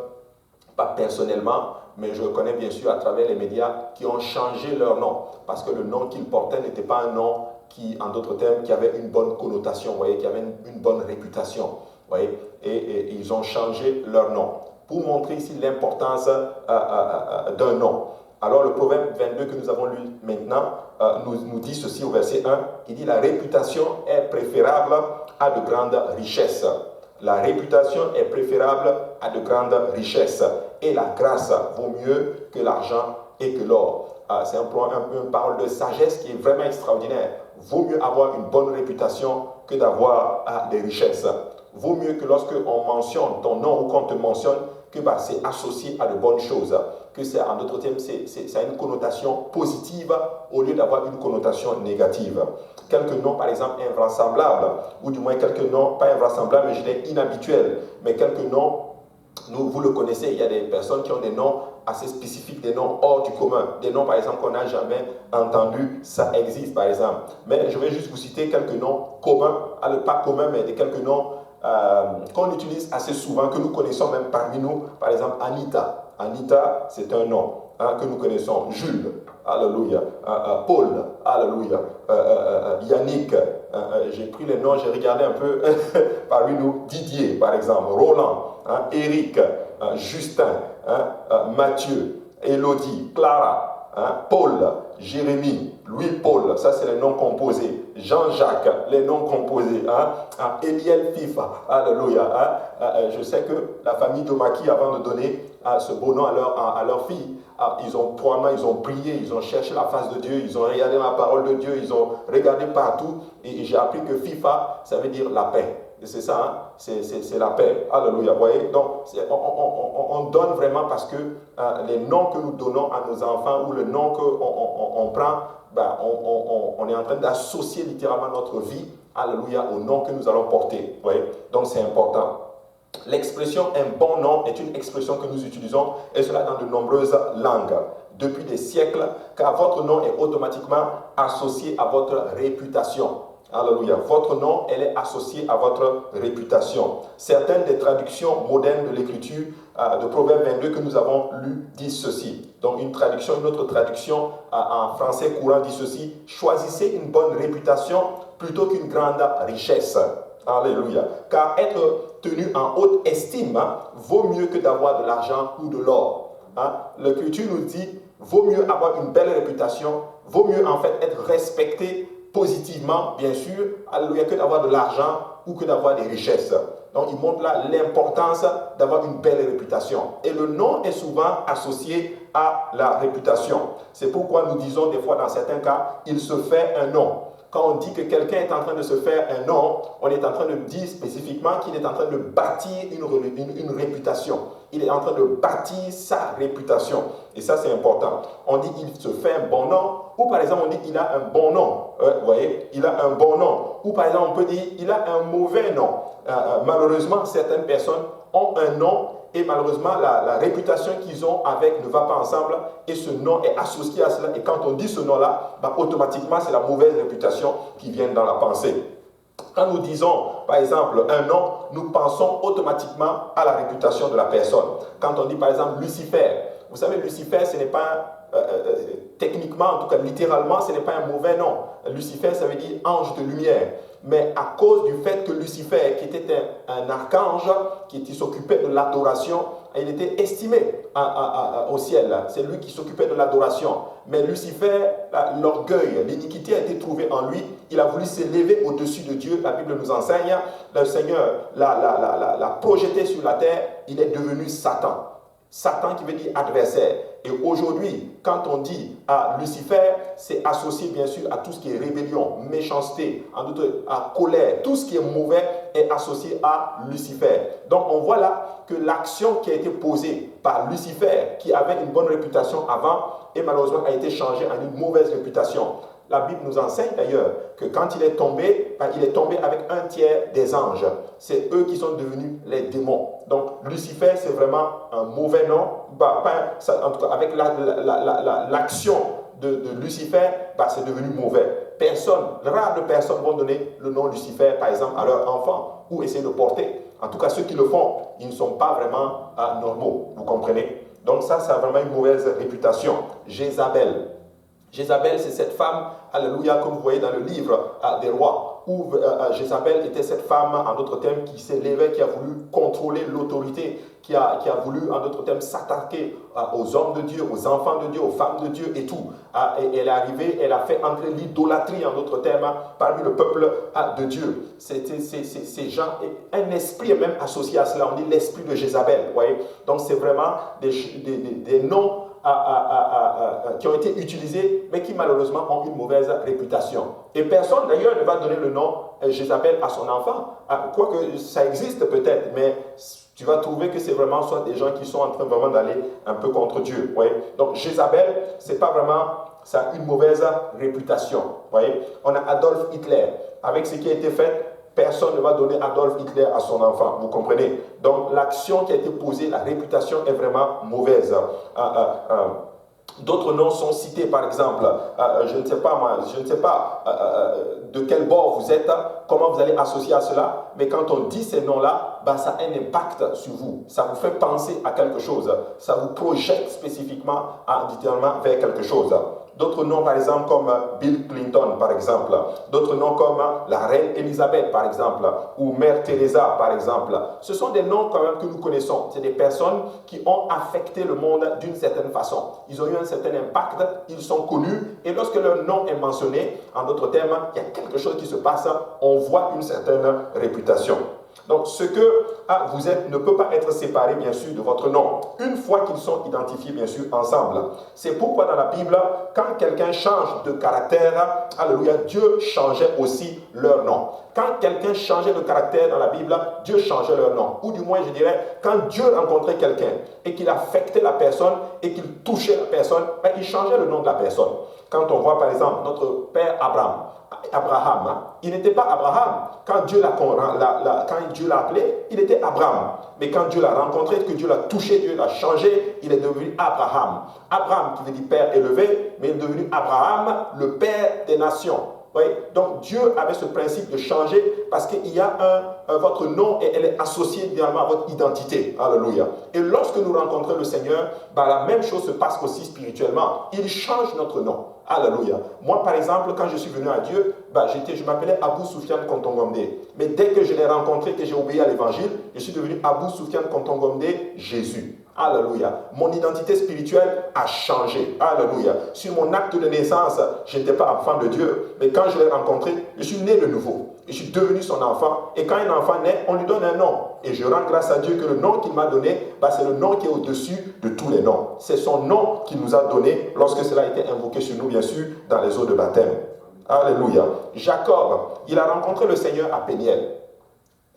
[SPEAKER 3] pas personnellement, mais je connais bien sûr à travers les médias, qui ont changé leur nom, parce que le nom qu'ils portaient n'était pas un nom qui, en d'autres termes, qui avait une bonne connotation, vous voyez, qui avait une bonne réputation, vous voyez, et ils ont changé leur nom. pour montrer ici l'importance d'un nom. Alors le proverbe 22 que nous avons lu maintenant nous dit ceci au verset 1. Il dit: la réputation est préférable à de grandes richesses. La réputation est préférable à de grandes richesses. Et la grâce vaut mieux que l'argent et que l'or. C'est une parole de sagesse qui est vraiment extraordinaire. Vaut mieux avoir une bonne réputation que d'avoir des richesses. Vaut mieux que lorsque on mentionne ton nom ou qu'on te mentionne, que c'est associé à de bonnes choses. Que c'est, en d'autres termes, ça a une connotation positive au lieu d'avoir une connotation négative. Quelques noms, par exemple, invraisemblables, ou du moins quelques noms, pas invraisemblables, mais je dirais inhabituels, mais quelques noms, vous le connaissez, il y a des personnes qui ont des noms assez spécifiques, des noms hors du commun, des noms, par exemple, qu'on n'a jamais entendus, ça existe, par exemple. Mais je vais juste vous citer quelques noms communs, pas communs, mais quelques noms qu'on utilise assez souvent, que nous connaissons même parmi nous. Par exemple, Anita. Anita, c'est un nom que nous connaissons. Jules, alléluia. Paul, alléluia. Yannick, j'ai pris les noms, j'ai regardé un peu parmi nous. Didier, par exemple. Roland, Eric, Justin, Mathieu, Élodie, Clara, Paul, Jérémie, Louis-Paul, ça c'est les noms composés. Jean-Jacques, les noms composés. Eliel Fifa, alléluia. Je sais que la famille Domaki, avant de donner ce beau nom à leur fille, ils ont prié, ils ont cherché la face de Dieu, ils ont regardé la parole de Dieu, ils ont regardé partout, et j'ai appris que FIFA, ça veut dire la paix. Et c'est ça, c'est la paix. Alléluia. Vous voyez? Donc, on donne vraiment parce que les noms que nous donnons à nos enfants ou le nom qu'on prend, on est en train d'associer littéralement notre vie, alléluia, au nom que nous allons porter. Vous voyez? Donc, c'est important. L'expression « un bon nom » est une expression que nous utilisons, et cela dans de nombreuses langues, depuis des siècles, car votre nom est automatiquement associé à votre réputation. Alléluia. Votre nom, elle est associée à votre réputation. Certaines des traductions modernes de l'écriture de Proverbe 22 que nous avons lues disent ceci. Donc une autre traduction en français courant dit ceci: choisissez une bonne réputation plutôt qu'une grande richesse. Alléluia. Car être tenu en haute estime vaut mieux que d'avoir de l'argent ou de l'or. L'écriture nous dit, vaut mieux avoir une belle réputation, vaut mieux en fait être respecté positivement, bien sûr, alléluia, que d'avoir de l'argent ou que d'avoir des richesses. Donc, il montre là l'importance d'avoir une belle réputation. Et le nom est souvent associé à la réputation. C'est pourquoi nous disons des fois, dans certains cas, il se fait un nom. Quand on dit que quelqu'un est en train de se faire un nom, on est en train de dire spécifiquement qu'il est en train de bâtir une réputation. Il est en train de bâtir sa réputation. Et ça, c'est important. On dit qu'il se fait un bon nom, ou par exemple, on dit qu'il a un bon nom. Vous voyez, il a un bon nom. Ou par exemple, on peut dire qu'il a un mauvais nom. Malheureusement, certaines personnes ont un nom et malheureusement, la réputation qu'ils ont avec ne va pas ensemble et ce nom est associé à cela. Et quand on dit ce nom-là, automatiquement, c'est la mauvaise réputation qui vient dans la pensée. Quand nous disons, par exemple, un nom, nous pensons automatiquement à la réputation de la personne. Quand on dit, par exemple, Lucifer, vous savez, Lucifer, ce n'est pas, techniquement, en tout cas littéralement, ce n'est pas un mauvais nom. Lucifer, ça veut dire ange de lumière. Mais à cause du fait que Lucifer, qui était un archange, qui s'occupait de l'adoration, il était estimé au ciel. C'est lui qui s'occupait de l'adoration. Mais Lucifer, l'orgueil, l'iniquité a été trouvée en lui. Il a voulu s'élever au-dessus de Dieu. La Bible nous enseigne. Le Seigneur l'a projeté sur la terre. Il est devenu Satan. Satan qui veut dire adversaire. Et aujourd'hui, quand on dit à Lucifer, c'est associé bien sûr à tout ce qui est rébellion, méchanceté, à colère. Tout ce qui est mauvais est associé à Lucifer. Donc on voit là que l'action qui a été posée par Lucifer, qui avait une bonne réputation avant, et malheureusement a été changée en une mauvaise réputation. La Bible nous enseigne d'ailleurs que quand il est tombé avec un tiers des anges. C'est eux qui sont devenus les démons. Donc Lucifer, c'est vraiment un mauvais nom. En tout cas, avec l'action de Lucifer, c'est devenu mauvais. Rares de personnes vont donner le nom Lucifer, par exemple, à leur enfant ou essayer de porter. En tout cas, ceux qui le font, ils ne sont pas vraiment normaux. Vous comprenez? Donc ça a vraiment une mauvaise réputation. Jézabel, c'est cette femme, alléluia, comme vous voyez dans le livre des rois. où Jézabel était cette femme, en d'autres termes, qui s'élevait, qui a voulu contrôler l'autorité, qui a voulu, en d'autres termes, s'attaquer aux hommes de Dieu, aux enfants de Dieu, aux femmes de Dieu et tout. Et elle est arrivée, elle a fait entrer l'idolâtrie, en d'autres termes, parmi le peuple de Dieu. Ces gens, un esprit est même associé à cela, on dit l'esprit de Jézabel. Voyez. Donc c'est vraiment des noms qui ont été utilisés, mais qui malheureusement ont une mauvaise réputation. Et personne d'ailleurs ne va donner le nom Jézabel à son enfant, quoique ça existe peut-être, mais tu vas trouver que c'est vraiment soit des gens qui sont en train vraiment d'aller un peu contre Dieu. Voyez. Donc Jézabel, c'est pas vraiment, ça a une mauvaise réputation. Voyez. On a Adolf Hitler, avec ce qui a été fait. Personne ne va donner Adolf Hitler à son enfant, vous comprenez? Donc l'action qui a été posée, la réputation est vraiment mauvaise. D'autres noms sont cités, par exemple, je ne sais pas de quel bord vous êtes, comment vous allez associer à cela, mais quand on dit ces noms-là, ça a un impact sur vous, ça vous fait penser à quelque chose, ça vous projette spécifiquement, littéralement vers quelque chose. D'autres noms, par exemple, comme Bill Clinton, par exemple. D'autres noms comme la reine Elisabeth, par exemple, ou Mère Teresa, par exemple. Ce sont des noms quand même que nous connaissons. C'est des personnes qui ont affecté le monde d'une certaine façon. Ils ont eu un certain impact, ils sont connus, et lorsque leur nom est mentionné, en d'autres termes, il y a quelque chose qui se passe, on voit une certaine réputation. Donc, ce que vous êtes ne peut pas être séparé, bien sûr, de votre nom. Une fois qu'ils sont identifiés, bien sûr, ensemble. C'est pourquoi dans la Bible, quand quelqu'un change de caractère, alléluia, Dieu changeait aussi leur nom. Quand quelqu'un changeait de caractère dans la Bible, Dieu changeait leur nom. Ou du moins, je dirais, quand Dieu rencontrait quelqu'un et qu'il affectait la personne et qu'il touchait la personne, il changeait le nom de la personne. Quand on voit, par exemple, notre père Abraham, il n'était pas Abraham. Quand Dieu l'a appelé, il était Abraham. Mais quand Dieu l'a rencontré, que Dieu l'a touché, Dieu l'a changé, il est devenu Abraham. Abraham qui veut dire père élevé, mais il est devenu Abraham, le père des nations. Oui. Donc Dieu avait ce principe de changer parce qu'il y a votre nom et elle est associée également à votre identité. Alléluia. Et lorsque nous rencontrons le Seigneur, la même chose se passe aussi spirituellement. Il change notre nom. Alléluia. Moi, par exemple, quand je suis venu à Dieu, je m'appelais Abou Soufiane Kontongomde. Mais dès que je l'ai rencontré, que j'ai obéi à l'évangile, je suis devenu Abou Soufiane Kontongomde Jésus. Alléluia. Mon identité spirituelle a changé. Alléluia. Sur mon acte de naissance, je n'étais pas enfant de Dieu. Mais quand je l'ai rencontré, je suis né de nouveau. Je suis devenu son enfant. Et quand un enfant naît, on lui donne un nom. Et je rends grâce à Dieu que le nom qu'il m'a donné, c'est le nom qui est au-dessus de tous les noms. C'est son nom qu'il nous a donné lorsque cela a été invoqué sur nous, bien sûr, dans les eaux de baptême. Alléluia. Jacob, il a rencontré le Seigneur à Péniel.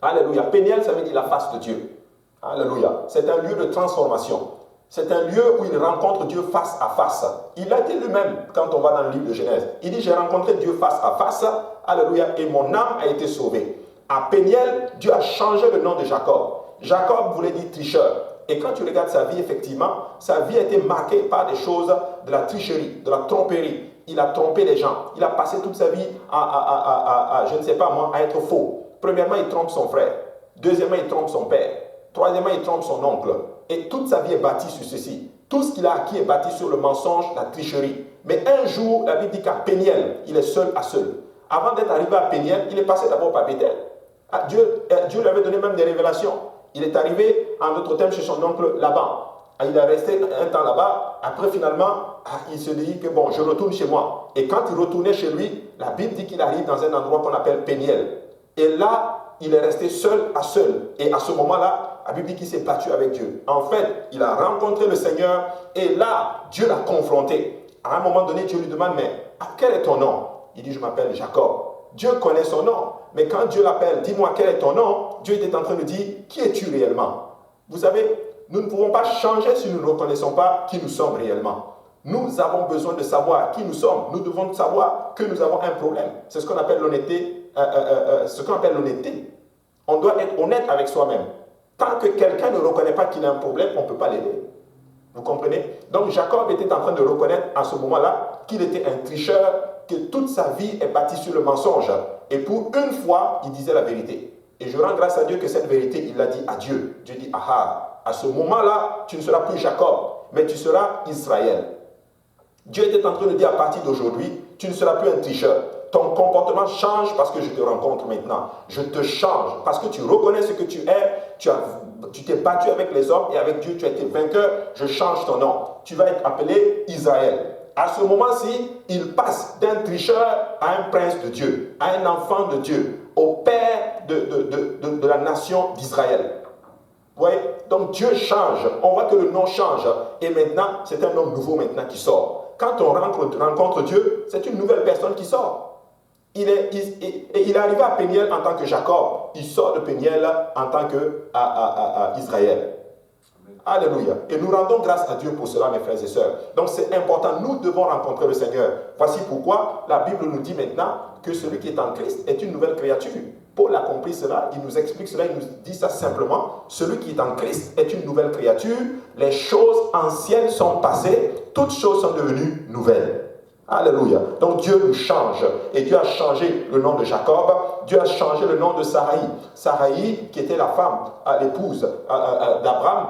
[SPEAKER 3] Alléluia. Péniel, ça veut dire la face de Dieu. Alléluia. C'est un lieu de transformation. C'est un lieu où il rencontre Dieu face à face. Il l'a dit lui-même quand on va dans le livre de Genèse. Il dit, j'ai rencontré Dieu face à face. Alléluia. Et mon âme a été sauvée. À Péniel, Dieu a changé le nom de Jacob. Jacob voulait dire tricheur. Et quand tu regardes sa vie, effectivement, sa vie a été marquée par des choses de la tricherie, de la tromperie. Il a trompé les gens. Il a passé toute sa vie je ne sais pas moi, à être faux. Premièrement, il trompe son frère. Deuxièmement, il trompe son père. Troisièmement, il trompe son oncle. Et toute sa vie est bâtie sur ceci. Tout ce qu'il a acquis est bâti sur le mensonge, la tricherie. Mais un jour, la Bible dit qu'à Péniel, il est seul à seul. Avant d'être arrivé à Péniel, il est passé d'abord par Bethel. Dieu lui avait donné même des révélations. Il est arrivé, en d'autres termes, chez son oncle Laban. Il est resté un temps là-bas. Après, finalement, il se dit que bon, je retourne chez moi. Et quand il retournait chez lui, la Bible dit qu'il arrive dans un endroit qu'on appelle Péniel. Et là, il est resté seul à seul. Et à ce moment-là, la Bible dit qu'il s'est battu avec Dieu. En fait, il a rencontré le Seigneur et là, Dieu l'a confronté. À un moment donné, Dieu lui demande, mais quel est ton nom? Il dit, je m'appelle Jacob. Dieu connaît son nom. Mais quand Dieu l'appelle, dis-moi quel est ton nom? Dieu était en train de dire, qui es-tu réellement? Vous savez, nous ne pouvons pas changer si nous ne reconnaissons pas qui nous sommes réellement. Nous avons besoin de savoir qui nous sommes. Nous devons savoir que nous avons un problème. C'est ce qu'on appelle l'honnêteté. On doit être honnête avec soi-même. Tant que quelqu'un ne reconnaît pas qu'il a un problème, on ne peut pas l'aider. Vous comprenez? Donc Jacob était en train de reconnaître à ce moment-là qu'il était un tricheur, que toute sa vie est bâtie sur le mensonge. Et pour une fois, il disait la vérité. Et je rends grâce à Dieu que cette vérité, il l'a dit à Dieu. Dieu dit, à ce moment-là, tu ne seras plus Jacob, mais tu seras Israël. Dieu était en train de dire à partir d'aujourd'hui, tu ne seras plus un tricheur. ton comportement change parce que je te rencontre maintenant. Je te change parce que tu reconnais ce que tu es. Tu t'es battu avec les hommes et avec Dieu, tu as été vainqueur. Je change ton nom. Tu vas être appelé Israël. À ce moment-ci, il passe d'un tricheur à un prince de Dieu, à un enfant de Dieu, au père de la nation d'Israël. Vous voyez? Donc Dieu change. On voit que le nom change. Et maintenant, c'est un homme nouveau maintenant qui sort. Quand on rencontre Dieu, c'est une nouvelle personne qui sort. Il est arrivé à Péniel en tant que Jacob. Il sort de Péniel en tant qu'Israël. Alléluia. Et nous rendons grâce à Dieu pour cela, mes frères et sœurs. Donc c'est important. Nous devons rencontrer le Seigneur. Voici pourquoi la Bible nous dit maintenant que celui qui est en Christ est une nouvelle créature. Paul a compris cela, il nous explique cela, il nous dit ça simplement. Celui qui est en Christ est une nouvelle créature. Les choses anciennes sont passées, toutes choses sont devenues nouvelles. Alléluia. Donc Dieu nous change. Et Dieu a changé le nom de Jacob. Dieu a changé le nom de Saraï. Saraï, qui était la femme, l'épouse d'Abraham.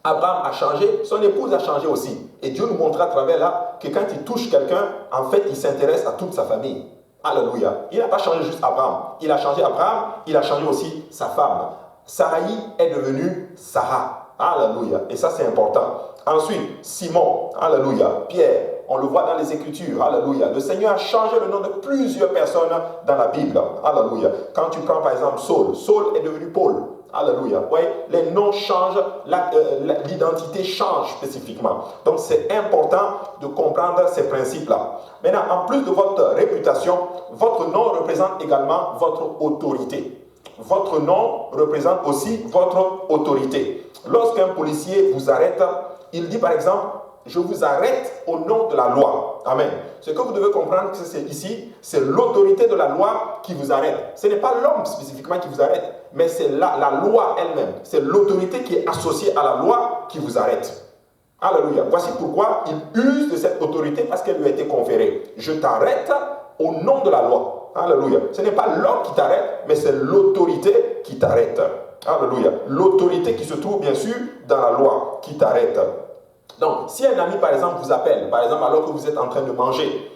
[SPEAKER 3] Abraham a changé, son épouse a changé aussi. Et Dieu nous montre à travers là que quand il touche quelqu'un, en fait, il s'intéresse à toute sa famille. Alléluia. Il n'a pas changé juste Abraham. Il a changé Abraham, il a changé aussi sa femme. Saraï est devenue Sarah. Alléluia. Et ça, c'est important. Ensuite, Simon. Alléluia. Pierre. On le voit dans les Écritures. Alléluia. Le Seigneur a changé le nom de plusieurs personnes dans la Bible. Alléluia. Quand tu prends par exemple Saul, Saul est devenu Paul. Alléluia. Oui, les noms changent, l'identité change spécifiquement. Donc c'est important de comprendre ces principes-là. Maintenant, en plus de votre réputation, votre nom représente également votre autorité. Votre nom représente aussi votre autorité. Lorsqu'un policier vous arrête, il dit par exemple, je vous arrête au nom de la loi. Amen. Ce que vous devez comprendre ici, c'est l'autorité de la loi qui vous arrête. Ce n'est pas l'homme spécifiquement qui vous arrête, mais c'est la loi elle-même. C'est l'autorité qui est associée à la loi qui vous arrête. Alléluia. Voici pourquoi il use de cette autorité parce qu'elle lui a été conférée. Je t'arrête au nom de la loi. Alléluia. Ce n'est pas l'homme qui t'arrête, mais c'est l'autorité qui t'arrête. Alléluia. L'autorité qui se trouve bien sûr dans la loi qui t'arrête. Donc, si un ami, par exemple, vous appelle, par exemple, alors que vous êtes en train de manger,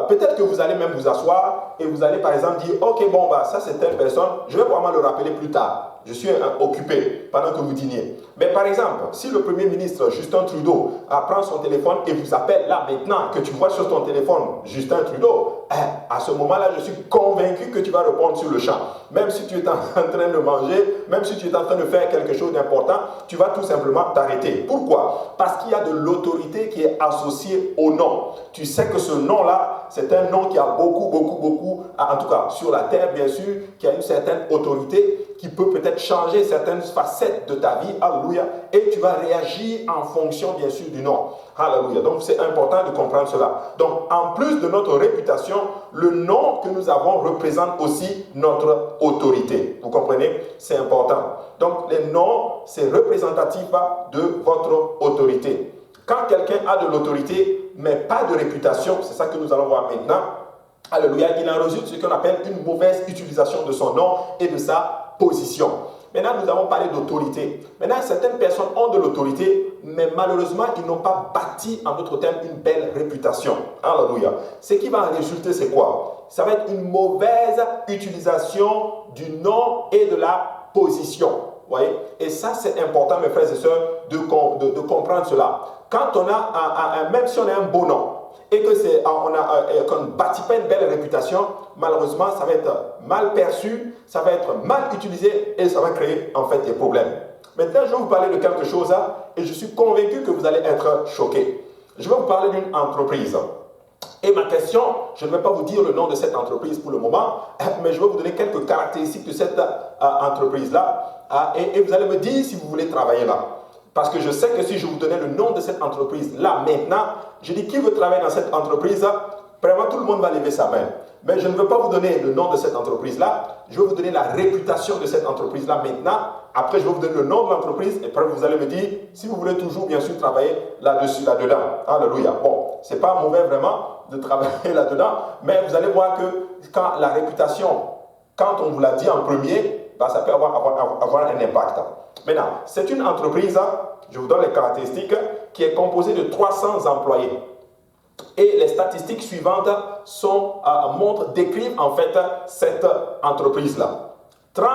[SPEAKER 3] peut-être que vous allez même vous asseoir et vous allez, par exemple, dire, ok, bon, bah, ça c'est telle personne, je vais vraiment le rappeler plus tard. Je suis occupé pendant que vous dîniez. Mais par exemple, si le Premier ministre Justin Trudeau prend son téléphone et vous appelle là maintenant, que tu vois sur ton téléphone Justin Trudeau, à ce moment-là, je suis convaincu que tu vas répondre sur le champ. Même si tu es en train de manger, même si tu es en train de faire quelque chose d'important, tu vas tout simplement t'arrêter. Pourquoi? Parce qu'il y a de l'autorité qui est associée au nom. Tu sais que ce nom-là, c'est un nom qui a beaucoup, en tout cas sur la terre bien sûr, qui a une certaine autorité, qui peut peut-être changer certaines facettes de ta vie, alléluia, et tu vas réagir en fonction bien sûr du nom, alléluia. Donc c'est important de comprendre cela. Donc en plus de notre réputation, le nom que nous avons représente aussi notre autorité. Vous comprenez? C'est important. Donc les noms, c'est représentatif de votre autorité. Quand quelqu'un a de l'autorité, mais pas de réputation, c'est ça que nous allons voir maintenant, alléluia, il en résulte ce qu'on appelle une mauvaise utilisation de son nom et de sa position. Maintenant, nous avons parlé d'autorité. Maintenant, certaines personnes ont de l'autorité, mais malheureusement, ils n'ont pas bâti, en d'autres termes, une belle réputation. Alléluia. Ce qui va en résulter, c'est quoi? Ça va être une mauvaise utilisation du nom et de la position. Vous voyez? Et ça, c'est important, mes frères et sœurs, de comprendre cela. Quand on a, même si on a un beau nom, et qu'on ne bâtit pas une belle réputation, malheureusement, ça va être mal perçu, ça va être mal utilisé et ça va créer en fait des problèmes. Maintenant, je vais vous parler de quelque chose et je suis convaincu que vous allez être choqués. Je vais vous parler d'une entreprise. Et ma question, je ne vais pas vous dire le nom de cette entreprise pour le moment, mais je vais vous donner quelques caractéristiques de cette entreprise-là et vous allez me dire si vous voulez travailler là. Parce que je sais que si je vous donnais le nom de cette entreprise-là maintenant, je dis qui veut travailler dans cette entreprise-là, vraiment tout le monde va lever sa main. Mais je ne veux pas vous donner le nom de cette entreprise-là, je vais vous donner la réputation de cette entreprise-là maintenant. Après, je vais vous donner le nom de l'entreprise et après vous allez me dire si vous voulez toujours bien sûr travailler là-dessus, là-dedans. Alléluia. Bon, c'est pas mauvais vraiment de travailler là-dedans, mais vous allez voir que quand la réputation, quand on vous l'a dit en premier, bah, ça peut avoir un impact. Maintenant, c'est une entreprise, je vous donne les caractéristiques, qui est composée de 300 employés. Et les statistiques suivantes décrivent en fait cette entreprise-là. 30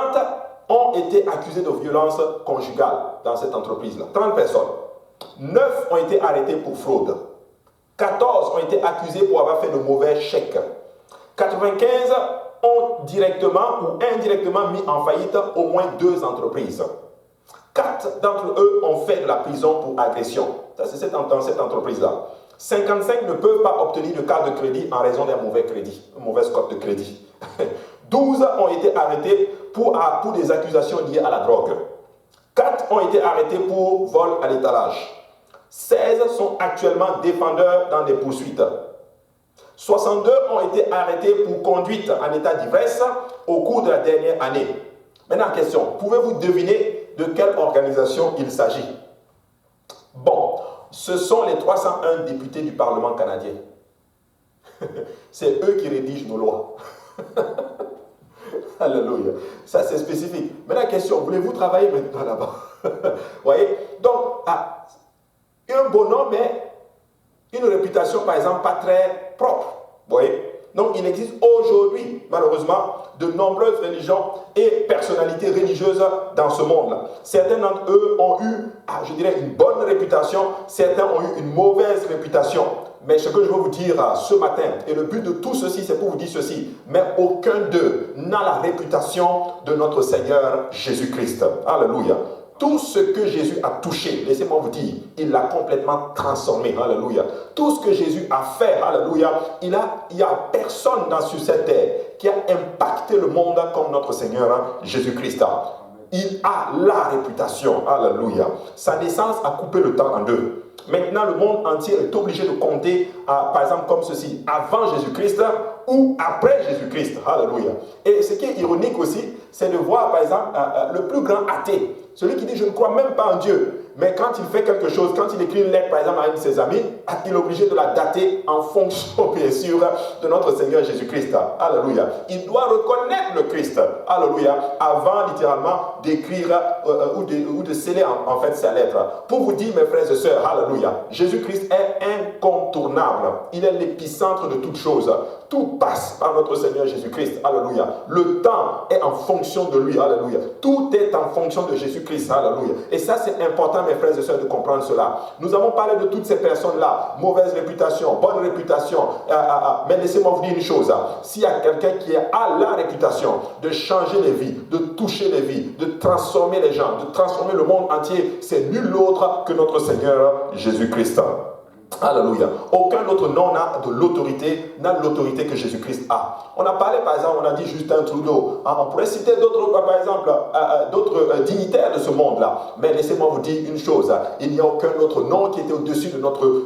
[SPEAKER 3] ont été accusés de violence conjugale dans cette entreprise-là. 30 personnes. 9 ont été arrêtés pour fraude. 14 ont été accusés pour avoir fait de mauvais chèques. 95 ont directement ou indirectement mis en faillite au moins 2 entreprises. 4 d'entre eux ont fait de la prison pour agression. Ça, c'est dans cette entreprise-là. 55 ne peuvent pas obtenir de carte de crédit en raison d'un mauvais crédit, un mauvais score de crédit. 12 ont été arrêtés pour des accusations liées à la drogue. 4 ont été arrêtés pour vol à l'étalage. 16 sont actuellement défendeurs dans des poursuites. 62 ont été arrêtés pour conduite en état d'ivresse au cours de la dernière année. Maintenant, question, pouvez-vous deviner de quelle organisation il s'agit? Bon, ce sont les 301 députés du Parlement canadien. C'est eux qui rédigent nos lois. Alléluia. Ça, c'est spécifique. Maintenant, question, voulez-vous travailler maintenant là-bas? Voyez? Donc, un bon nom, mais une réputation, par exemple, pas très propre. Vous voyez? Donc, il existe aujourd'hui, malheureusement, de nombreuses religions et personnalités religieuses dans ce monde. Certains d'entre eux ont eu, je dirais, une bonne réputation. Certains ont eu une mauvaise réputation. Mais ce que je veux vous dire ce matin, et le but de tout ceci, c'est pour vous dire ceci, mais aucun d'eux n'a la réputation de notre Seigneur Jésus-Christ. Alléluia. Tout ce que Jésus a touché, laissez-moi vous dire, il l'a complètement transformé. Alléluia. Tout ce que Jésus a fait, alléluia, il n'y a personne sur cette terre qui a impacté le monde comme notre Seigneur Jésus-Christ. Il a la réputation. Alléluia. Sa naissance a coupé le temps en deux. Maintenant, le monde entier est obligé de compter, par exemple, comme ceci, avant Jésus-Christ ou après Jésus-Christ. Alléluia. Et ce qui est ironique aussi, c'est de voir, par exemple, le plus grand athée, celui qui dit « je ne crois même pas en Dieu ». Mais quand il fait quelque chose, quand il écrit une lettre, par exemple, à un de ses amis, il est obligé de la dater en fonction, bien sûr, de notre Seigneur Jésus-Christ. Alléluia. Il doit reconnaître le Christ. Alléluia. Avant, littéralement, d'écrire ou de sceller, en fait, sa lettre. Pour vous dire, mes frères et sœurs, alléluia, Jésus-Christ est incontournable. Il est l'épicentre de toutes choses. Tout passe par notre Seigneur Jésus-Christ. Alléluia. Le temps est en fonction de lui. Alléluia. Tout est en fonction de Jésus-Christ. Alléluia. Et ça, c'est important, mes frères et sœurs, de comprendre cela. Nous avons parlé de toutes ces personnes-là. Mauvaise réputation, bonne réputation. Mais laissez-moi vous dire une chose. S'il y a quelqu'un qui a la réputation de changer les vies, de toucher les vies, de transformer les gens, de transformer le monde entier, c'est nul autre que notre Seigneur Jésus-Christ. Alléluia. Aucun autre nom n'a l'autorité que Jésus-Christ a. On a parlé, par exemple, on a dit Justin Trudeau. On pourrait citer d'autres, par exemple, d'autres dignitaires de ce monde-là. Mais laissez-moi vous dire une chose. Il n'y a aucun autre nom qui était au-dessus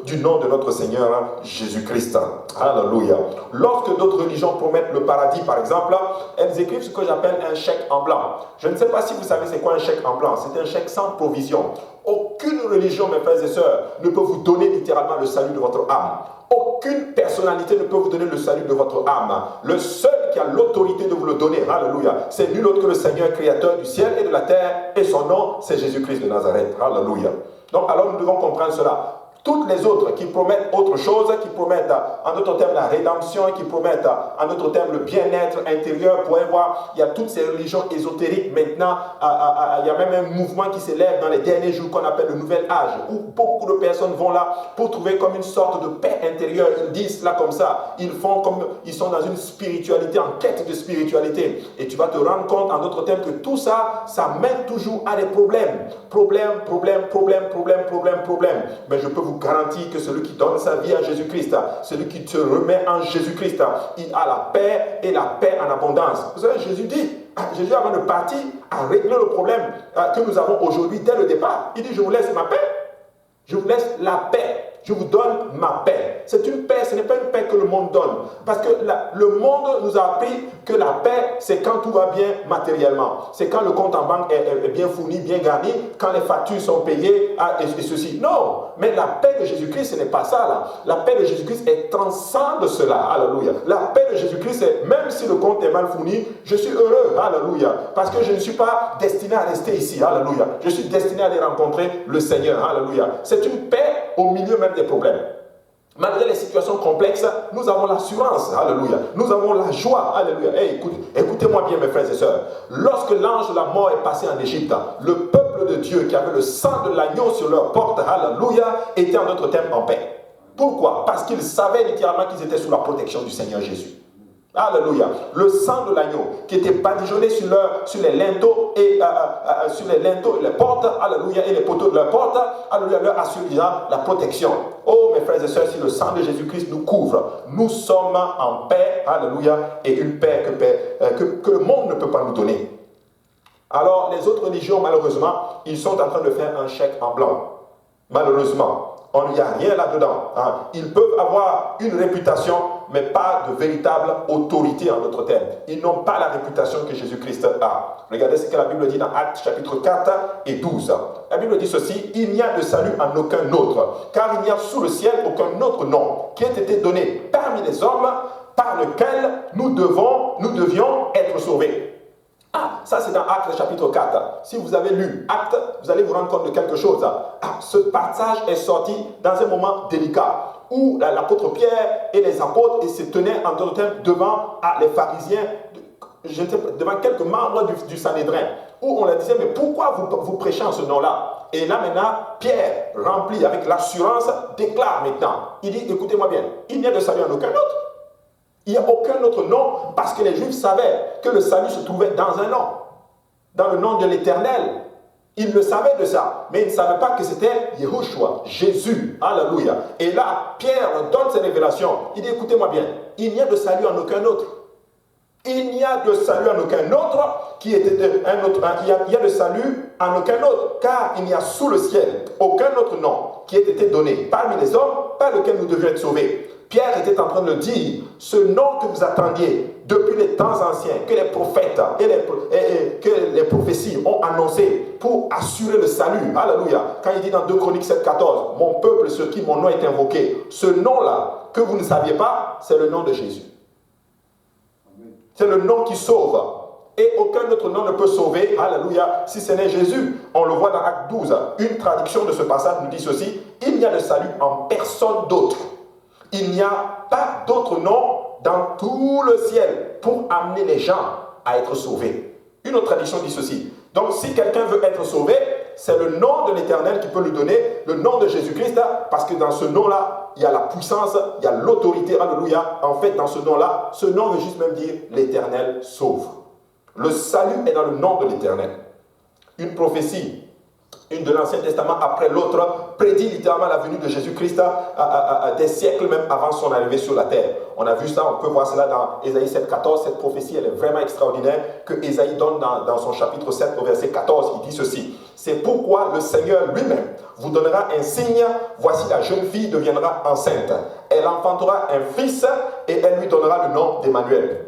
[SPEAKER 3] du nom de notre Seigneur Jésus-Christ. Alléluia. Lorsque d'autres religions promettent le paradis, par exemple, elles écrivent ce que j'appelle un chèque en blanc. Je ne sais pas si vous savez c'est quoi un chèque en blanc. C'est un chèque sans provision. Aucune religion, mes frères et sœurs, ne peut vous donner littéralement le salut de votre âme. Aucune personnalité ne peut vous donner le salut de votre âme. Le seul qui a l'autorité de vous le donner, alléluia, c'est nul autre que le Seigneur créateur du ciel et de la terre, et son nom, c'est Jésus-Christ de Nazareth. Alléluia. Donc, alors nous devons comprendre cela. Toutes les autres qui promettent autre chose, qui promettent en d'autres termes la rédemption, qui promettent en d'autres termes le bien-être intérieur, vous pouvez voir, il y a toutes ces religions ésotériques maintenant, il y a même un mouvement qui s'élève dans les derniers jours qu'on appelle le nouvel âge, où beaucoup de personnes vont là pour trouver comme une sorte de paix intérieure. Ils disent là comme ça, ils font comme ils sont dans une spiritualité, en quête de spiritualité. Et tu vas te rendre compte en d'autres termes que tout ça, ça mène toujours à des problèmes. Problème. Mais je peux vous garantir que celui qui donne sa vie à Jésus-Christ, celui qui te remet en Jésus-Christ, il a la paix et la paix en abondance. Vous savez, Jésus avant de partir a réglé le problème que nous avons aujourd'hui dès le départ. Il dit, je vous laisse ma paix, je vous laisse la paix. Je vous donne ma paix. C'est une paix, ce n'est pas une paix que le monde donne. Parce que le monde nous a appris que la paix, c'est quand tout va bien matériellement. C'est quand le compte en banque est bien fourni, bien garni, quand les factures sont payées, et ceci. Non, mais la paix de Jésus-Christ, ce n'est pas ça là. La paix de Jésus-Christ est transcende cela. Alléluia. La paix de Jésus-Christ, c'est même si le compte est mal fourni, je suis heureux. Alléluia. Parce que je ne suis pas destiné à rester ici. Alléluia. Je suis destiné à aller rencontrer le Seigneur. Alléluia. C'est une paix au milieu même des problèmes. Malgré les situations complexes, nous avons l'assurance, alléluia. Nous avons la joie, alléluia. Hey, écoutez-moi bien, mes frères et sœurs. Lorsque l'ange de la mort est passé en Égypte, le peuple de Dieu qui avait le sang de l'agneau sur leur porte, alléluia, était en d'autres termes en paix. Pourquoi? Parce qu'ils savaient littéralement qu'ils étaient sous la protection du Seigneur Jésus. Alléluia. Le sang de l'agneau qui était badigeonné sur les linteaux et les portes, alléluia, et les poteaux de leur porte, alléluia, leur assure déjà la protection. Oh mes frères et sœurs, si le sang de Jésus-Christ nous couvre, nous sommes en paix, alléluia, et une paix que le monde ne peut pas nous donner. Alors les autres religions, malheureusement, ils sont en train de faire un chèque en blanc. Malheureusement. Il n'y a rien là-dedans. Hein. Ils peuvent avoir une réputation, mais pas de véritable autorité en d'autres termes. Ils n'ont pas la réputation que Jésus-Christ a. Regardez ce que la Bible dit dans Actes chapitre 4 et 12. La Bible dit ceci: il n'y a de salut en aucun autre, car il n'y a sous le ciel aucun autre nom qui ait été donné parmi les hommes par lequel nous devions être sauvés. Ah, ça c'est dans Actes chapitre 4. Si vous avez lu Actes, vous allez vous rendre compte de quelque chose. Ah, ce passage est sorti dans un moment délicat où l'apôtre Pierre et les apôtres se tenaient en d'autres termes devant les pharisiens, devant quelques membres du Sanhédrin, où on leur disait: mais pourquoi vous prêchez en ce nom-là? Et là maintenant, Pierre, rempli avec l'assurance, déclare maintenant. Il dit: écoutez-moi bien, il n'y a de salut en aucun autre. Il n'y a aucun autre nom, parce que les Juifs savaient que le salut se trouvait dans un nom, dans le nom de l'Éternel. Ils le savaient de ça, mais ils ne savaient pas que c'était Yehoshua, Jésus. Alléluia. Et là, Pierre donne ses révélations. Il dit: écoutez-moi bien, il n'y a de salut en aucun autre. Il n'y a de salut en aucun autre il y a de salut en aucun autre, car il n'y a sous le ciel aucun autre nom qui ait été donné parmi les hommes par lequel nous devions être sauvés. Pierre était en train de dire: ce nom que vous attendiez depuis les temps anciens, que les prophètes et que les prophéties ont annoncé pour assurer le salut. Alléluia. Quand il dit dans 2 Chroniques 7,14, mon peuple sur qui mon nom est invoqué, ce nom-là que vous ne saviez pas, c'est le nom de Jésus. C'est le nom qui sauve. Et aucun autre nom ne peut sauver, alléluia, si ce n'est Jésus. On le voit dans Acte 12. Une traduction de ce passage nous dit ceci: il n'y a de salut en personne d'autre. Il n'y a pas d'autre nom dans tout le ciel pour amener les gens à être sauvés. Une autre traduction dit ceci: donc si quelqu'un veut être sauvé, c'est le nom de l'Éternel qui peut lui donner, le nom de Jésus-Christ, parce que dans ce nom-là, il y a la puissance, il y a l'autorité, alléluia. En fait, dans ce nom-là, ce nom veut juste même dire l'Éternel sauve. Le salut est dans le nom de l'Éternel. Une prophétie, une de l'Ancien Testament après l'autre, prédit littéralement la venue de Jésus-Christ des siècles même avant son arrivée sur la terre. On a vu ça, on peut voir cela dans Ésaïe 7,14. Cette prophétie, elle est vraiment extraordinaire, que Ésaïe donne dans son chapitre 7 au verset 14. Il dit ceci: c'est pourquoi le Seigneur lui-même vous donnera un signe. Voici, la jeune fille deviendra enceinte. Elle enfantera un fils et elle lui donnera le nom d'Emmanuel.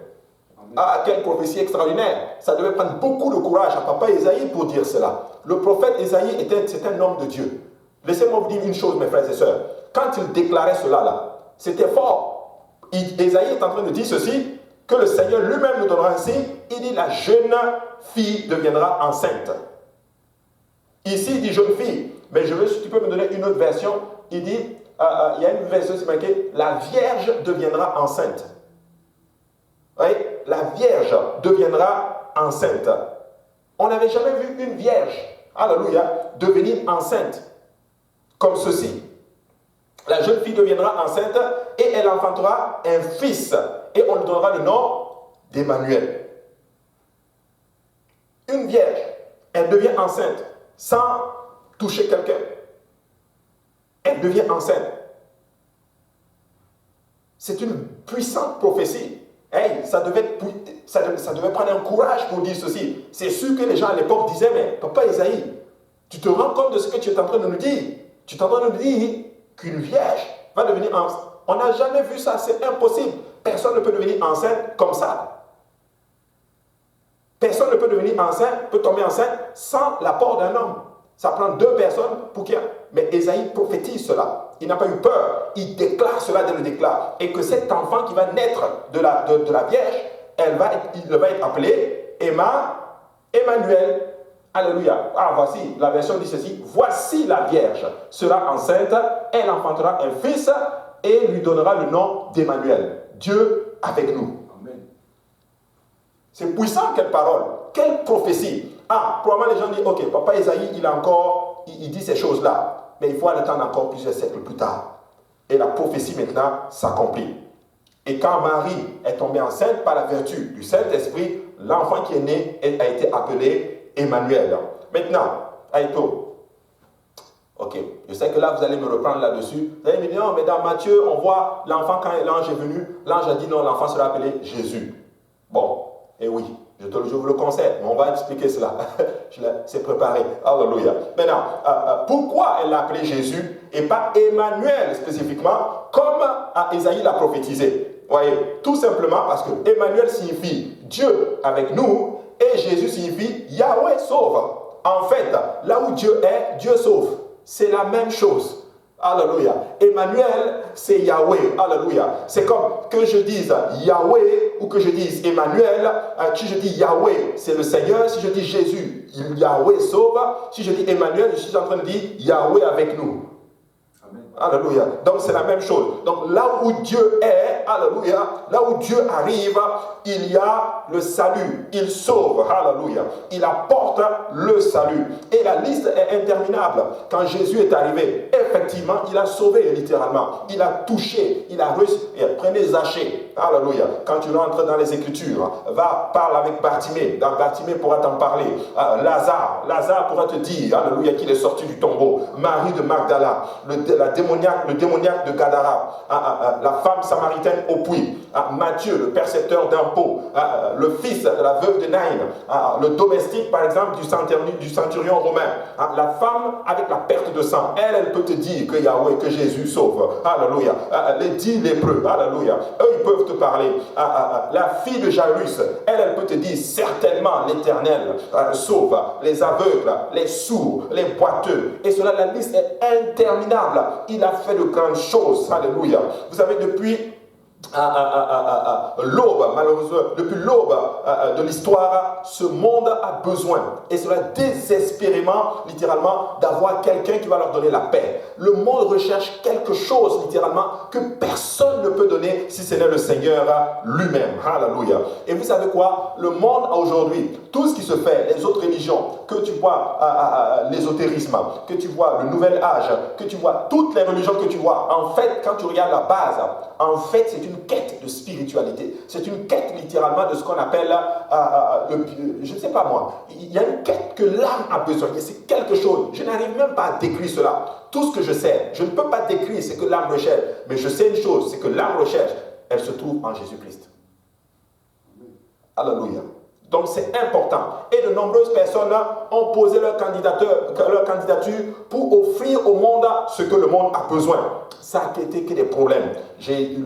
[SPEAKER 3] Ah, quelle prophétie extraordinaire! Ça devait prendre beaucoup de courage à papa Ésaïe pour dire cela. Le prophète Ésaïe c'est un homme de Dieu. Laissez-moi vous dire une chose, mes frères et sœurs. Quand il déclarait cela là, c'était fort. Ésaïe est en train de dire ceci, que le Seigneur lui-même nous donnera un signe. Il dit: la jeune fille deviendra enceinte. Ici, il dit jeune fille, mais si tu peux me donner une autre version, il dit, il y a une version qui marquée: la Vierge deviendra enceinte. Oui, la Vierge deviendra enceinte. On n'avait jamais vu une Vierge, alléluia, devenir enceinte comme ceci. La jeune fille deviendra enceinte et elle enfantera un fils et on lui donnera le nom d'Emmanuel. Une Vierge, elle devient enceinte sans toucher quelqu'un. Elle devient enceinte. C'est une puissante prophétie. Hey, ça devait prendre un courage pour dire ceci. C'est sûr que les gens à l'époque disaient: mais papa Ésaïe, tu te rends compte de ce que tu es en train de nous dire? Tu es en train de nous dire qu'une vierge va devenir enceinte. On n'a jamais vu ça, c'est impossible. Personne ne peut devenir enceinte comme ça. Personne ne peut devenir enceinte, peut tomber enceinte sans l'apport d'un homme. Ça prend 2 personnes pour qu'il y ait... Mais Ésaïe prophétise cela. Il n'a pas eu peur. Il déclare cela dès le déclare. Et que cet enfant qui va naître de la Vierge, il va être appelé Emmanuel. Alléluia. Ah, voici, la version dit ceci: voici la Vierge sera enceinte, elle enfantera un fils et lui donnera le nom d'Emmanuel. Dieu avec nous.
[SPEAKER 2] Amen.
[SPEAKER 3] C'est puissant, quelle parole, quelle prophétie. Ah, probablement les gens disent, ok, papa Isaïe, il dit ces choses-là, mais il faut attendre encore plusieurs siècles plus tard. Et la prophétie maintenant s'accomplit. Et quand Marie est tombée enceinte par la vertu du Saint-Esprit, l'enfant qui est né a été appelé Emmanuel. Maintenant, Aïto, ok, je sais que là vous allez me reprendre là-dessus. Vous allez me dire, non, mais dans Matthieu, on voit l'enfant quand l'ange est venu, l'ange a dit non, l'enfant sera appelé Jésus. Bon, et oui, je vous le conseille, mais on va expliquer cela. C'est préparé. Alléluia. Maintenant, pourquoi elle l'a appelé Jésus et pas Emmanuel spécifiquement, comme Isaïe l'a prophétisé? Vous voyez, tout simplement parce que Emmanuel signifie Dieu avec nous et Jésus signifie Yahweh sauve. En fait, là où Dieu est, Dieu sauve. C'est la même chose. Alléluia. Emmanuel, c'est Yahweh. Alléluia. C'est comme que je dise Yahweh ou que je dise Emmanuel. Si je dis Yahweh, c'est le Seigneur. Si je dis Jésus, Yahweh sauve. Si je dis Emmanuel, je suis en train de dire Yahweh avec nous.
[SPEAKER 2] Amen.
[SPEAKER 3] Alléluia. Donc c'est la même chose. Donc là où Dieu est, alléluia, là où Dieu arrive, il y a le salut. Il sauve, alléluia. Il apporte le salut. Et la liste est interminable. Quand Jésus est arrivé, effectivement, il a sauvé littéralement. Il a touché, il a reçu. Prenez Zachée, alléluia. Quand tu rentres dans les Écritures, va, parle avec Bartimée. Bartimée pourra t'en parler. Lazare pourra te dire, alléluia, qu'il est sorti du tombeau. Marie de Magdala, le démoniaque de Gadara, la femme samaritaine au puits, Matthieu, le percepteur d'impôts, le fils de la veuve de Naïn, le domestique par exemple du centurion romain, la femme avec la perte de sang, elle peut te dire que Yahweh, que Jésus sauve, alléluia, les 10 lépreux, alléluia, eux ils peuvent te parler, la fille de Jairus, elle peut te dire certainement l'Éternel sauve, les aveugles, les sourds, les boiteux, et cela, la liste est interminable. Il a fait de grandes choses, alléluia. Vous savez, depuis l'aube, malheureusement, depuis l'aube de l'histoire, ce monde a besoin, et cela désespérément, littéralement, d'avoir quelqu'un qui va leur donner la paix. Le monde recherche quelque chose, littéralement, que personne ne peut donner si ce n'est le Seigneur lui-même. Alléluia. Et vous savez quoi? Le monde aujourd'hui, tout ce qui se fait, les autres religions, que tu vois l'ésotérisme, que tu vois le nouvel âge, que tu vois toutes les religions que tu vois, en fait, quand tu regardes la base, en fait, c'est une quête de spiritualité. C'est une quête littéralement de ce qu'on appelle, je ne sais pas moi, il y a une quête que l'âme a besoin. C'est quelque chose, je n'arrive même pas à décrire cela. Tout ce que je sais, je ne peux pas décrire ce que l'âme recherche, mais je sais une chose, c'est que l'âme recherche, elle se trouve en Jésus-Christ. Alléluia. Donc c'est important. Et de nombreuses personnes ont posé leur candidature pour offrir au monde ce que le monde a besoin. Ça a été que des problèmes. J'ai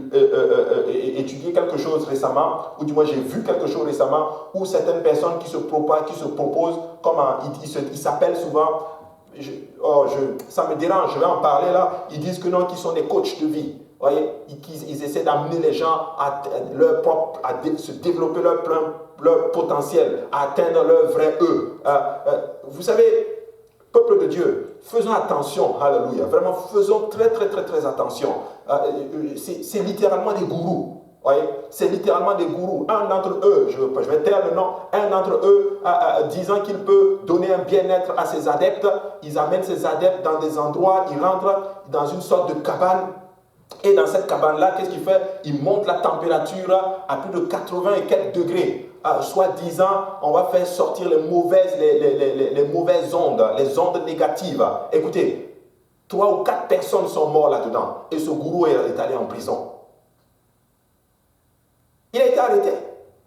[SPEAKER 3] étudié quelque chose récemment, ou du moins j'ai vu quelque chose récemment, où certaines personnes qui se proposent, comme ils s'appellent souvent, ça me dérange, je vais en parler là, ils disent que non, qu'ils sont des coachs de vie. Voyez, ils essaient d'amener les gens à se développer leur potentiel, à atteindre leur vrai eux. Vous savez, peuple de Dieu, faisons attention, alléluia, vraiment faisons très attention. C'est littéralement des gourous. Voyez, c'est littéralement des gourous. Un d'entre eux, je vais taire le nom, un d'entre eux disant qu'il peut donner un bien-être à ses adeptes. Ils amènent ses adeptes dans des endroits, ils rentrent dans une sorte de cabane. Et dans cette cabane-là, qu'est-ce qu'il fait? Il monte la température à plus de 80 et quelques degrés. Soit disant, on va faire sortir les mauvaises ondes, les ondes négatives. Écoutez, 3 ou 4 personnes sont mortes là-dedans. Et ce gourou est allé en prison. Il a été arrêté.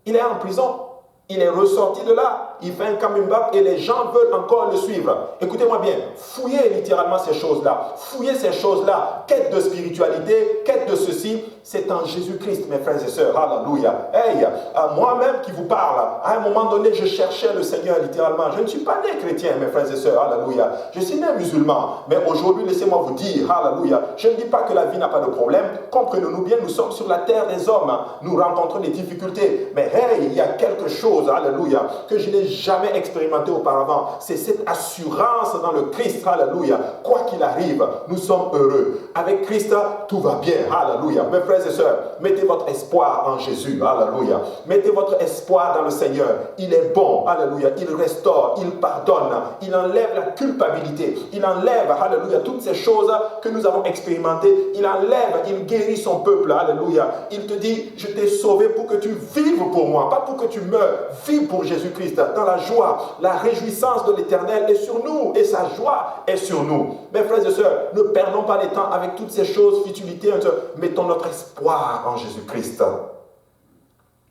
[SPEAKER 3] Il est en prison. Il est ressorti de là. Il fait un comeback et les gens veulent encore le suivre. Écoutez-moi bien. Fouillez littéralement ces choses-là. Fouillez ces choses-là. Quête de spiritualité, quête de ceci. c'est en Jésus-Christ, mes frères et sœurs. Alléluia. Hey, moi-même qui vous parle, à un moment donné, je cherchais le Seigneur littéralement. Je ne suis pas né chrétien, mes frères et sœurs. Alléluia. Je suis né musulman. Mais aujourd'hui, laissez-moi vous dire, alléluia. Je ne dis pas que la vie n'a pas de problème. Comprenez-nous bien, nous sommes sur la terre des hommes. Nous rencontrons des difficultés. Mais hey, il y a quelque chose, alléluia, que je n'ai jamais expérimenté auparavant. C'est cette assurance dans le Christ, alléluia. Quoi qu'il arrive, nous sommes heureux. Avec Christ, tout va bien, alléluia. Mes frères et sœurs, mettez votre espoir en Jésus, alléluia. Mettez votre espoir dans le Seigneur. Il est bon, alléluia. Il restaure, il pardonne, il enlève la culpabilité, il enlève, alléluia, toutes ces choses que nous avons expérimentées. Il enlève, il guérit son peuple, alléluia. Il te dit, je t'ai sauvé pour que tu vives pour moi, pas pour que tu meurs. Vis pour Jésus-Christ, dans la joie, la réjouissance de l'Éternel est sur nous et sa joie est sur nous. Mes frères et sœurs, ne perdons pas les temps avec toutes ces choses, futilités. Mettons notre espoir en Jésus-Christ.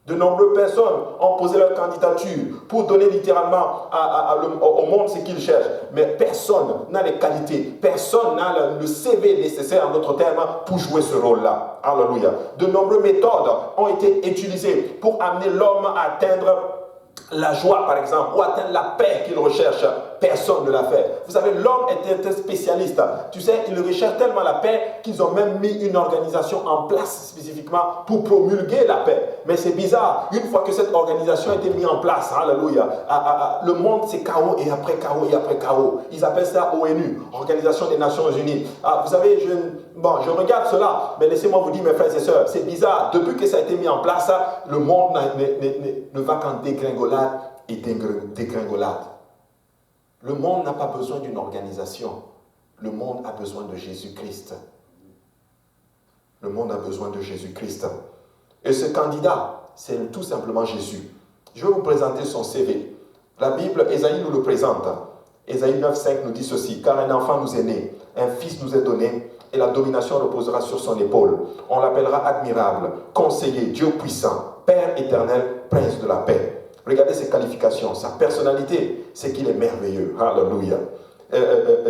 [SPEAKER 3] De nombreuses personnes ont posé leur candidature pour donner littéralement au monde ce qu'ils cherchent. Mais personne n'a les qualités, personne n'a le CV nécessaire, en d'autres termes, pour jouer ce rôle-là. Alléluia. De nombreuses méthodes ont été utilisées pour amener l'homme à atteindre la joie, par exemple, ou atteindre la paix qu'il recherche. Personne ne l'a fait. Vous savez, l'homme était un spécialiste. Tu sais, il recherche tellement la paix qu'ils ont même mis une organisation en place spécifiquement pour promulguer la paix. Mais c'est bizarre. Une fois que cette organisation a été mise en place, alléluia, le monde c'est chaos et après chaos et après chaos. Ils appellent ça ONU, Organisation des Nations Unies. Vous savez, je regarde cela, mais laissez-moi vous dire, mes frères et sœurs, c'est bizarre. Depuis que ça a été mis en place, le monde ne va qu'en dégringolade et dégringolade. Le monde n'a pas besoin d'une organisation. Le monde a besoin de Jésus-Christ. Le monde a besoin de Jésus-Christ. Et ce candidat, c'est tout simplement Jésus. Je vais vous présenter son CV. La Bible, Ésaïe nous le présente. Ésaïe 9,5 nous dit ceci. Car un enfant nous est né, un fils nous est donné, et la domination reposera sur son épaule. On l'appellera admirable, conseiller, Dieu puissant, Père éternel, prince de la paix. Regardez ses qualifications. Sa personnalité, c'est qu'il est merveilleux. Alléluia.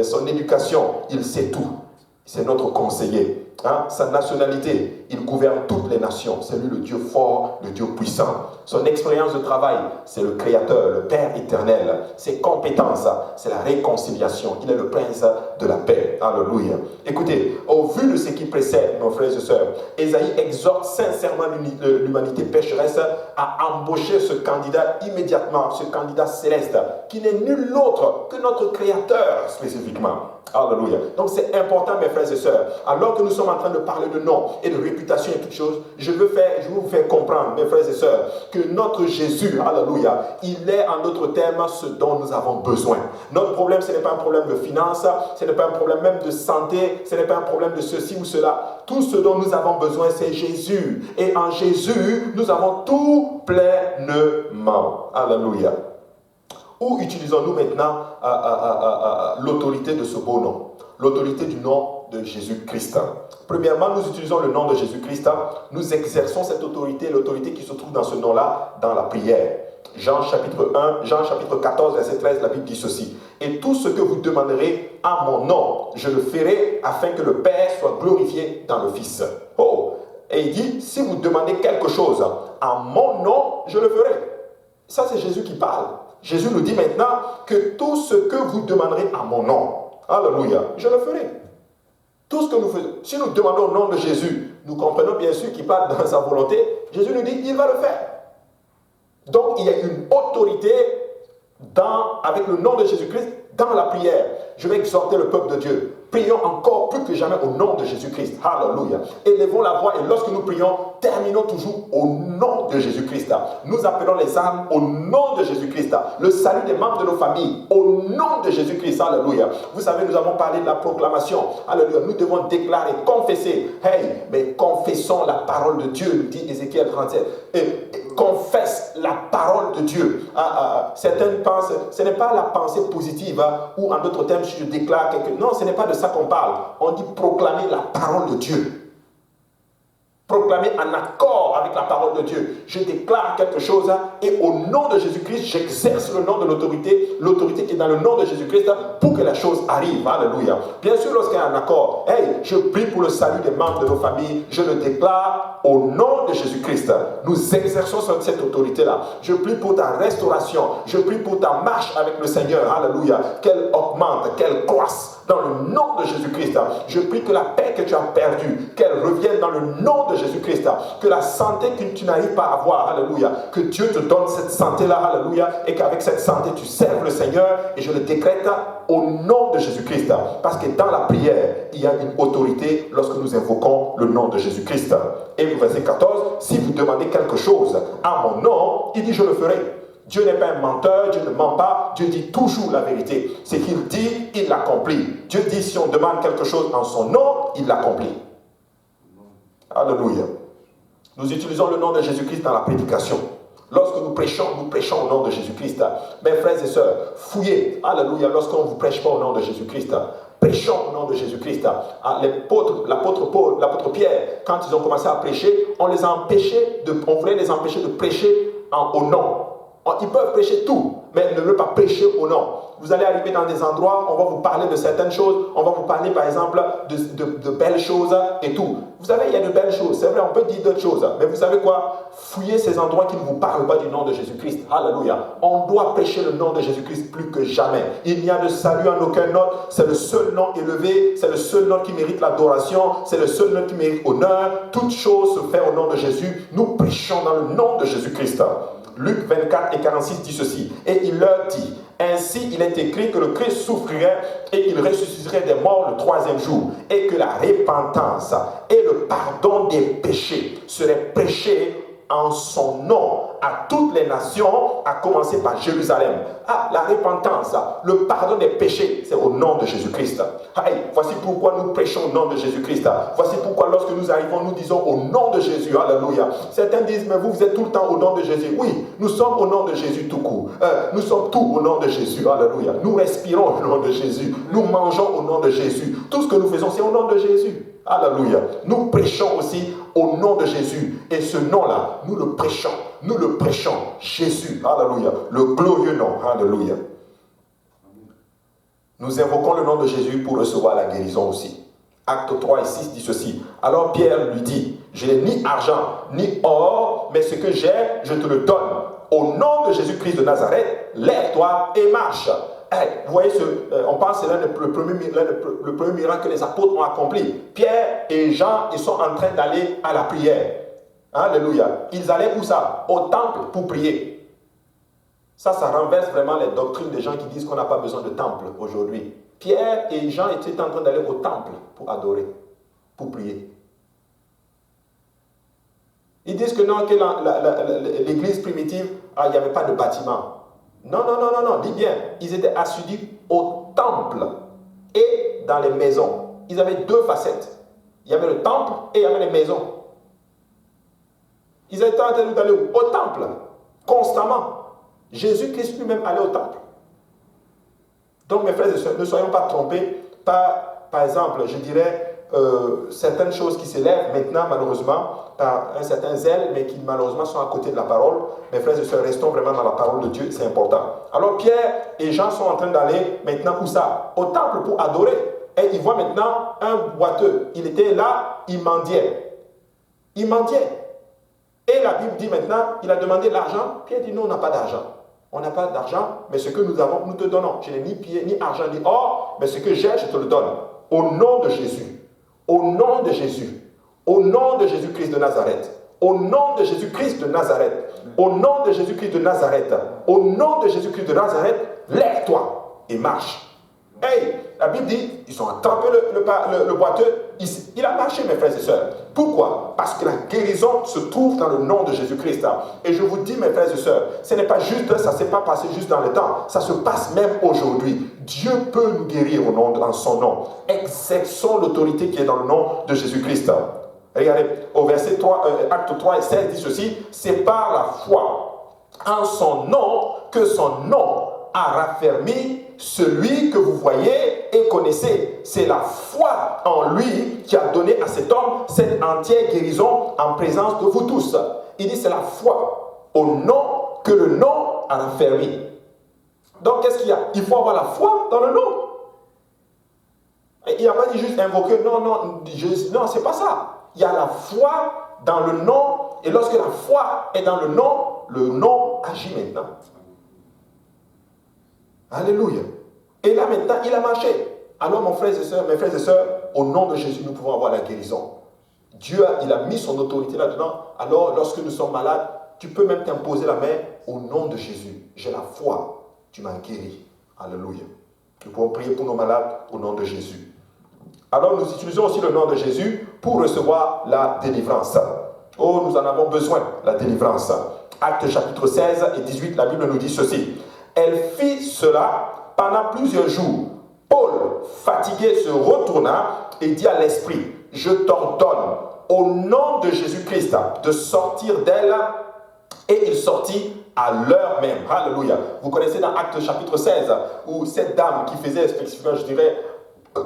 [SPEAKER 3] Son éducation, il sait tout. C'est notre conseiller. Sa nationalité, il gouverne toutes les nations. C'est lui le Dieu fort, le Dieu puissant. Son expérience de travail, c'est le Créateur, le Père éternel. Ses compétences, c'est la réconciliation. Il est le prince de la paix. Alléluia. Écoutez, au vu de ce qui précède, nos frères et sœurs, Ésaïe exhorte sincèrement l'humanité pécheresse à embaucher ce candidat immédiatement, ce candidat céleste, qui n'est nul autre que notre Créateur spécifiquement. Alléluia. Donc c'est important, mes frères et sœurs. Alors que nous sommes en train de parler de nom et de réputation et toutes choses, je veux vous faire comprendre, mes frères et sœurs, que notre Jésus, alléluia, il est en d'autres termes ce dont nous avons besoin. Notre problème, ce n'est pas un problème de finances, ce n'est pas un problème même de santé, ce n'est pas un problème de ceci ou cela. Tout ce dont nous avons besoin, c'est Jésus. Et en Jésus, nous avons tout pleinement. Alléluia. Où utilisons-nous maintenant l'autorité de ce beau nom? L'autorité du nom de Jésus-Christ. Premièrement, nous utilisons le nom de Jésus-Christ. Nous exerçons cette autorité, l'autorité qui se trouve dans ce nom-là, dans la prière. Jean chapitre 14, verset 13, la Bible dit ceci. Et tout ce que vous demanderez à mon nom, je le ferai afin que le Père soit glorifié dans le Fils. Oh! Et il dit, si vous demandez quelque chose à mon nom, je le ferai. Ça, c'est Jésus qui parle. Jésus nous dit maintenant que tout ce que vous demanderez à mon nom, alléluia, je le ferai. Tout ce que nous faisons, si nous demandons au nom de Jésus, nous comprenons bien sûr qu'il parle dans sa volonté, Jésus nous dit, il va le faire. Donc, il y a une autorité avec le nom de Jésus-Christ dans la prière. Je vais exhorter le peuple de Dieu. Prions encore plus que jamais au nom de Jésus-Christ. Alléluia. Élevons la voix et lorsque nous prions, terminons toujours au nom de Jésus-Christ. Nous appelons les âmes au nom de Jésus-Christ. Le salut des membres de nos familles au nom de Jésus-Christ. Alléluia. Vous savez, nous avons parlé de la proclamation. Alléluia. Nous devons déclarer, confesser. Hey, mais confessons la parole de Dieu, nous dit Ézéchiel 37. Et confesse la parole de Dieu. Certaines pensent, ce n'est pas la pensée positive, ou en d'autres termes, si je déclare quelque chose. Non, ce n'est pas de ça qu'on parle. On dit proclamer la parole de Dieu. proclamer en accord avec la parole de Dieu. Je déclare quelque chose et au nom de Jésus-Christ, j'exerce le nom de l'autorité qui est dans le nom de Jésus-Christ pour que la chose arrive. Alléluia. Bien sûr, lorsqu'il y a un accord, hey, je prie pour le salut des membres de nos familles, je le déclare au nom de Jésus-Christ. Nous exerçons cette autorité-là. Je prie pour ta restauration, je prie pour ta marche avec le Seigneur. Alléluia. Qu'elle augmente, qu'elle croisse. Dans le nom de Jésus-Christ, je prie que la paix que tu as perdue, qu'elle revienne dans le nom de Jésus-Christ, que la santé que tu n'arrives pas à avoir, alléluia, que Dieu te donne cette santé-là, alléluia, et qu'avec cette santé, tu serves le Seigneur, et je le décrète au nom de Jésus-Christ, parce que dans la prière, il y a une autorité lorsque nous invoquons le nom de Jésus-Christ. Et le verset 14, si vous demandez quelque chose à mon nom, il dit, je le ferai. Dieu n'est pas un menteur, Dieu ne ment pas, Dieu dit toujours la vérité. Ce qu'il dit, il l'accomplit. Dieu dit, si on demande quelque chose en son nom, il l'accomplit. Alléluia. Nous utilisons le nom de Jésus-Christ dans la prédication. Lorsque nous prêchons au nom de Jésus-Christ. Mes frères et sœurs, fouillez, alléluia, lorsqu'on ne vous prêche pas au nom de Jésus-Christ. Prêchons au nom de Jésus-Christ. L'apôtre Pierre, quand ils ont commencé à prêcher, on voulait les empêcher de prêcher au nom. Ils peuvent prêcher tout, mais ne veulent pas prêcher au nom. Vous allez arriver dans des endroits, on va vous parler de certaines choses, on va vous parler par exemple de belles choses et tout. Vous savez, il y a de belles choses, c'est vrai, on peut dire d'autres choses, mais vous savez quoi? Fouillez ces endroits qui ne vous parlent pas du nom de Jésus-Christ. Alléluia. On doit prêcher le nom de Jésus-Christ plus que jamais. Il n'y a de salut en aucun autre, c'est le seul nom élevé, c'est le seul nom qui mérite l'adoration, c'est le seul nom qui mérite honneur. Toute chose se fait au nom de Jésus. Nous prêchons dans le nom de Jésus-Christ. Luc 24 et 46 dit ceci. Et il leur dit, ainsi il est écrit que le Christ souffrirait et qu'il ressusciterait des morts le troisième jour. Et que la repentance et le pardon des péchés seraient prêchés en son nom à toutes les nations, à commencer par Jérusalem. Ah, la repentance, le pardon des péchés, c'est au nom de Jésus-Christ. Hey, voici pourquoi nous prêchons au nom de Jésus-Christ. Voici pourquoi lorsque nous arrivons, nous disons au nom de Jésus. Alléluia. Certains disent, mais vous êtes tout le temps au nom de Jésus. Oui, nous sommes au nom de Jésus tout court. Nous sommes tout au nom de Jésus. Alléluia. Nous respirons au nom de Jésus. Nous mangeons au nom de Jésus. Tout ce que nous faisons, c'est au nom de Jésus. Alléluia. Nous prêchons aussi au nom de Jésus. Et ce nom-là, nous le prêchons. Nous le prêchons. Jésus. Alléluia. Le glorieux nom. Alléluia. Nous invoquons le nom de Jésus pour recevoir la guérison aussi. Actes 3 et 6 dit ceci. Alors Pierre lui dit, je n'ai ni argent, ni or, mais ce que j'ai, je te le donne. Au nom de Jésus-Christ de Nazareth, lève-toi et marche. Hey, vous voyez, on pense que c'est le premier miracle que les apôtres ont accompli. Pierre et Jean, ils sont en train d'aller à la prière. Alléluia. Ils allaient où ça? Au temple pour prier. Ça renverse vraiment les doctrines des gens qui disent qu'on n'a pas besoin de temple aujourd'hui. Pierre et Jean étaient en train d'aller au temple pour adorer, pour prier. Ils disent que non, que l'église primitive, il n'y avait pas de bâtiment. Non, dis bien, ils étaient assidus au temple et dans les maisons. Ils avaient deux facettes. Il y avait le temple et il y avait les maisons. Ils étaient en train d'aller au temple, constamment. Jésus-Christ lui-même allait au temple. Donc mes frères et sœurs, ne soyons pas trompés par exemple, je dirais, certaines choses qui s'élèvent maintenant, malheureusement, par un certain zèle, mais qui malheureusement sont à côté de la parole. Mes frères et sœurs, restons vraiment dans la parole de Dieu, c'est important. Alors Pierre et Jean sont en train d'aller maintenant où ça? Au temple pour adorer. Et ils voient maintenant un boiteux. Il était là, il mendiait. Il mendiait. Et la Bible dit maintenant, il a demandé de l'argent. Pierre dit, non, on n'a pas d'argent. On n'a pas d'argent, mais ce que nous avons, nous te donnons. Je n'ai ni pied, ni argent, ni or, mais ce que j'ai, je te le donne. Au nom de Jésus. Au nom de Jésus. Au nom de Jésus-Christ de Nazareth. Au nom de Jésus-Christ de Nazareth. Au nom de Jésus-Christ de Nazareth. Au nom de Jésus-Christ de Nazareth, lève-toi et marche. Hey, la Bible dit, ils ont attrapé le boiteux. Il a marché, mes frères et sœurs. Pourquoi? Parce que la guérison se trouve dans le nom de Jésus-Christ. Et je vous dis, mes frères et sœurs, ce n'est pas juste, ça ne s'est pas passé juste dans le temps. Ça se passe même aujourd'hui. Dieu peut nous guérir dans son nom. Exerçons l'autorité qui est dans le nom de Jésus-Christ. Regardez, au verset 3, acte 3 et 16 dit ceci, c'est par la foi en son nom que son nom a raffermi celui que vous voyez et connaissez. C'est la foi en lui qui a donné à cet homme cette entière guérison en présence de vous tous. Il dit c'est la foi au nom que le nom a raffermi. Donc qu'est-ce qu'il y a? Il faut avoir la foi dans le nom. Il n'a pas dit juste invoquer, non, c'est pas ça. Il y a la foi dans le nom, et lorsque la foi est dans le nom agit maintenant. Alléluia. Et là maintenant, il a marché. Alors mes frères et sœurs, au nom de Jésus, nous pouvons avoir la guérison. Dieu, il a mis son autorité là-dedans. Alors lorsque nous sommes malades, tu peux même t'imposer la main au nom de Jésus. J'ai la foi, tu m'as guéri. Alléluia. Nous pouvons prier pour nos malades au nom de Jésus. Alors nous utilisons aussi le nom de Jésus pour recevoir la délivrance. Oh, nous en avons besoin, la délivrance. Actes chapitre 16 et 18, la Bible nous dit ceci. Elle fit cela pendant plusieurs jours. Paul, fatigué, se retourna et dit à l'esprit, je t'ordonne au nom de Jésus-Christ de sortir d'elle. Et il sortit à l'heure même. Alléluia. Vous connaissez dans Actes chapitre 16, où cette dame qui faisait spécifiquement, je dirais,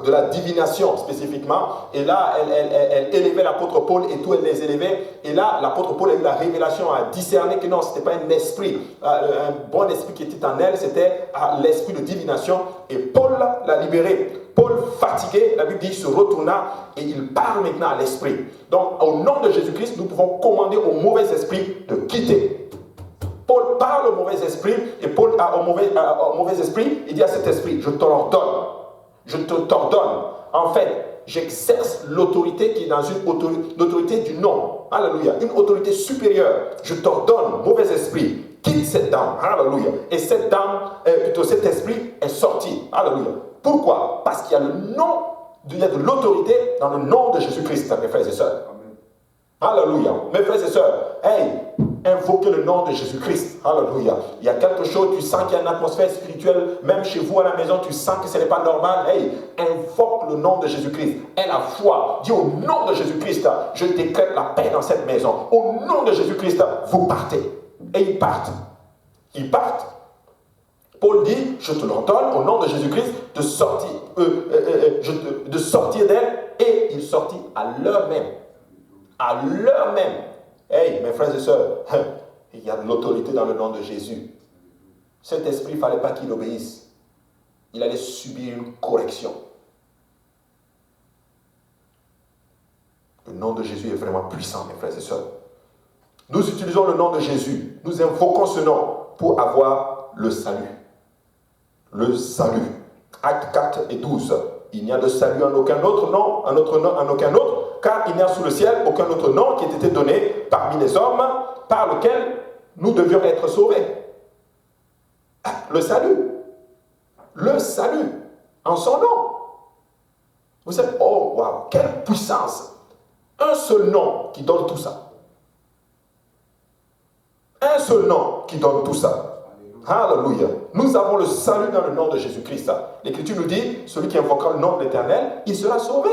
[SPEAKER 3] de la divination spécifiquement, et là elle élevait l'apôtre Paul et tout, elle les élevait, et là l'apôtre Paul a eu la révélation à discerner que non, ce n'était pas un esprit, un bon esprit qui était en elle, c'était l'esprit de divination, et Paul l'a libéré. Paul, fatigué, la Bible dit, se retourna et il parle maintenant à l'esprit. Donc au nom de Jésus-Christ, nous pouvons commander au mauvais esprit de quitter. Paul parle au mauvais esprit, et Paul au mauvais esprit, il dit à cet esprit, je te l'ordonne. Je t'ordonne. En fait, j'exerce l'autorité qui est dans l'autorité du nom. Alléluia. Une autorité supérieure. Je t'ordonne, mauvais esprit, quitte cette dame. Alléluia. Et cette dame, cet esprit est sorti. Alléluia. Pourquoi? Parce qu'il y a le nom, il y a de l'autorité dans le nom de Jésus-Christ, mes frères et sœurs. Alléluia. Mes frères et sœurs, hey, invoquez le nom de Jésus-Christ. Alléluia. Il y a quelque chose, tu sens qu'il y a une atmosphère spirituelle, même chez vous à la maison, tu sens que ce n'est pas normal. Hey, invoque le nom de Jésus-Christ. Aie la foi. Dis au nom de Jésus-Christ, je décrète la paix dans cette maison. Au nom de Jésus-Christ, vous partez. Et ils partent. Ils partent. Paul dit, je te l'ordonne au nom de Jésus-Christ de sortir, de sortir d'elle. Et il sortit à l'heure même. À l'heure même. Hey, mes frères et sœurs, il y a de l'autorité dans le nom de Jésus. Cet esprit, il ne fallait pas qu'il obéisse. Il allait subir une correction. Le nom de Jésus est vraiment puissant, mes frères et sœurs. Nous utilisons le nom de Jésus. Nous invoquons ce nom pour avoir le salut. Le salut. Actes 4 et 12. Il n'y a de salut en aucun autre nom, en aucun autre, car il n'y a sous le ciel aucun autre nom qui ait été donné parmi les hommes par lequel nous devions être sauvés. Le salut. Le salut en son nom. Vous savez, oh waouh, quelle puissance. Un seul nom qui donne tout ça. Un seul nom qui donne tout ça. Alléluia. Nous avons le salut dans le nom de Jésus-Christ. L'Écriture nous dit, celui qui invoquera le nom de l'Éternel, il sera sauvé.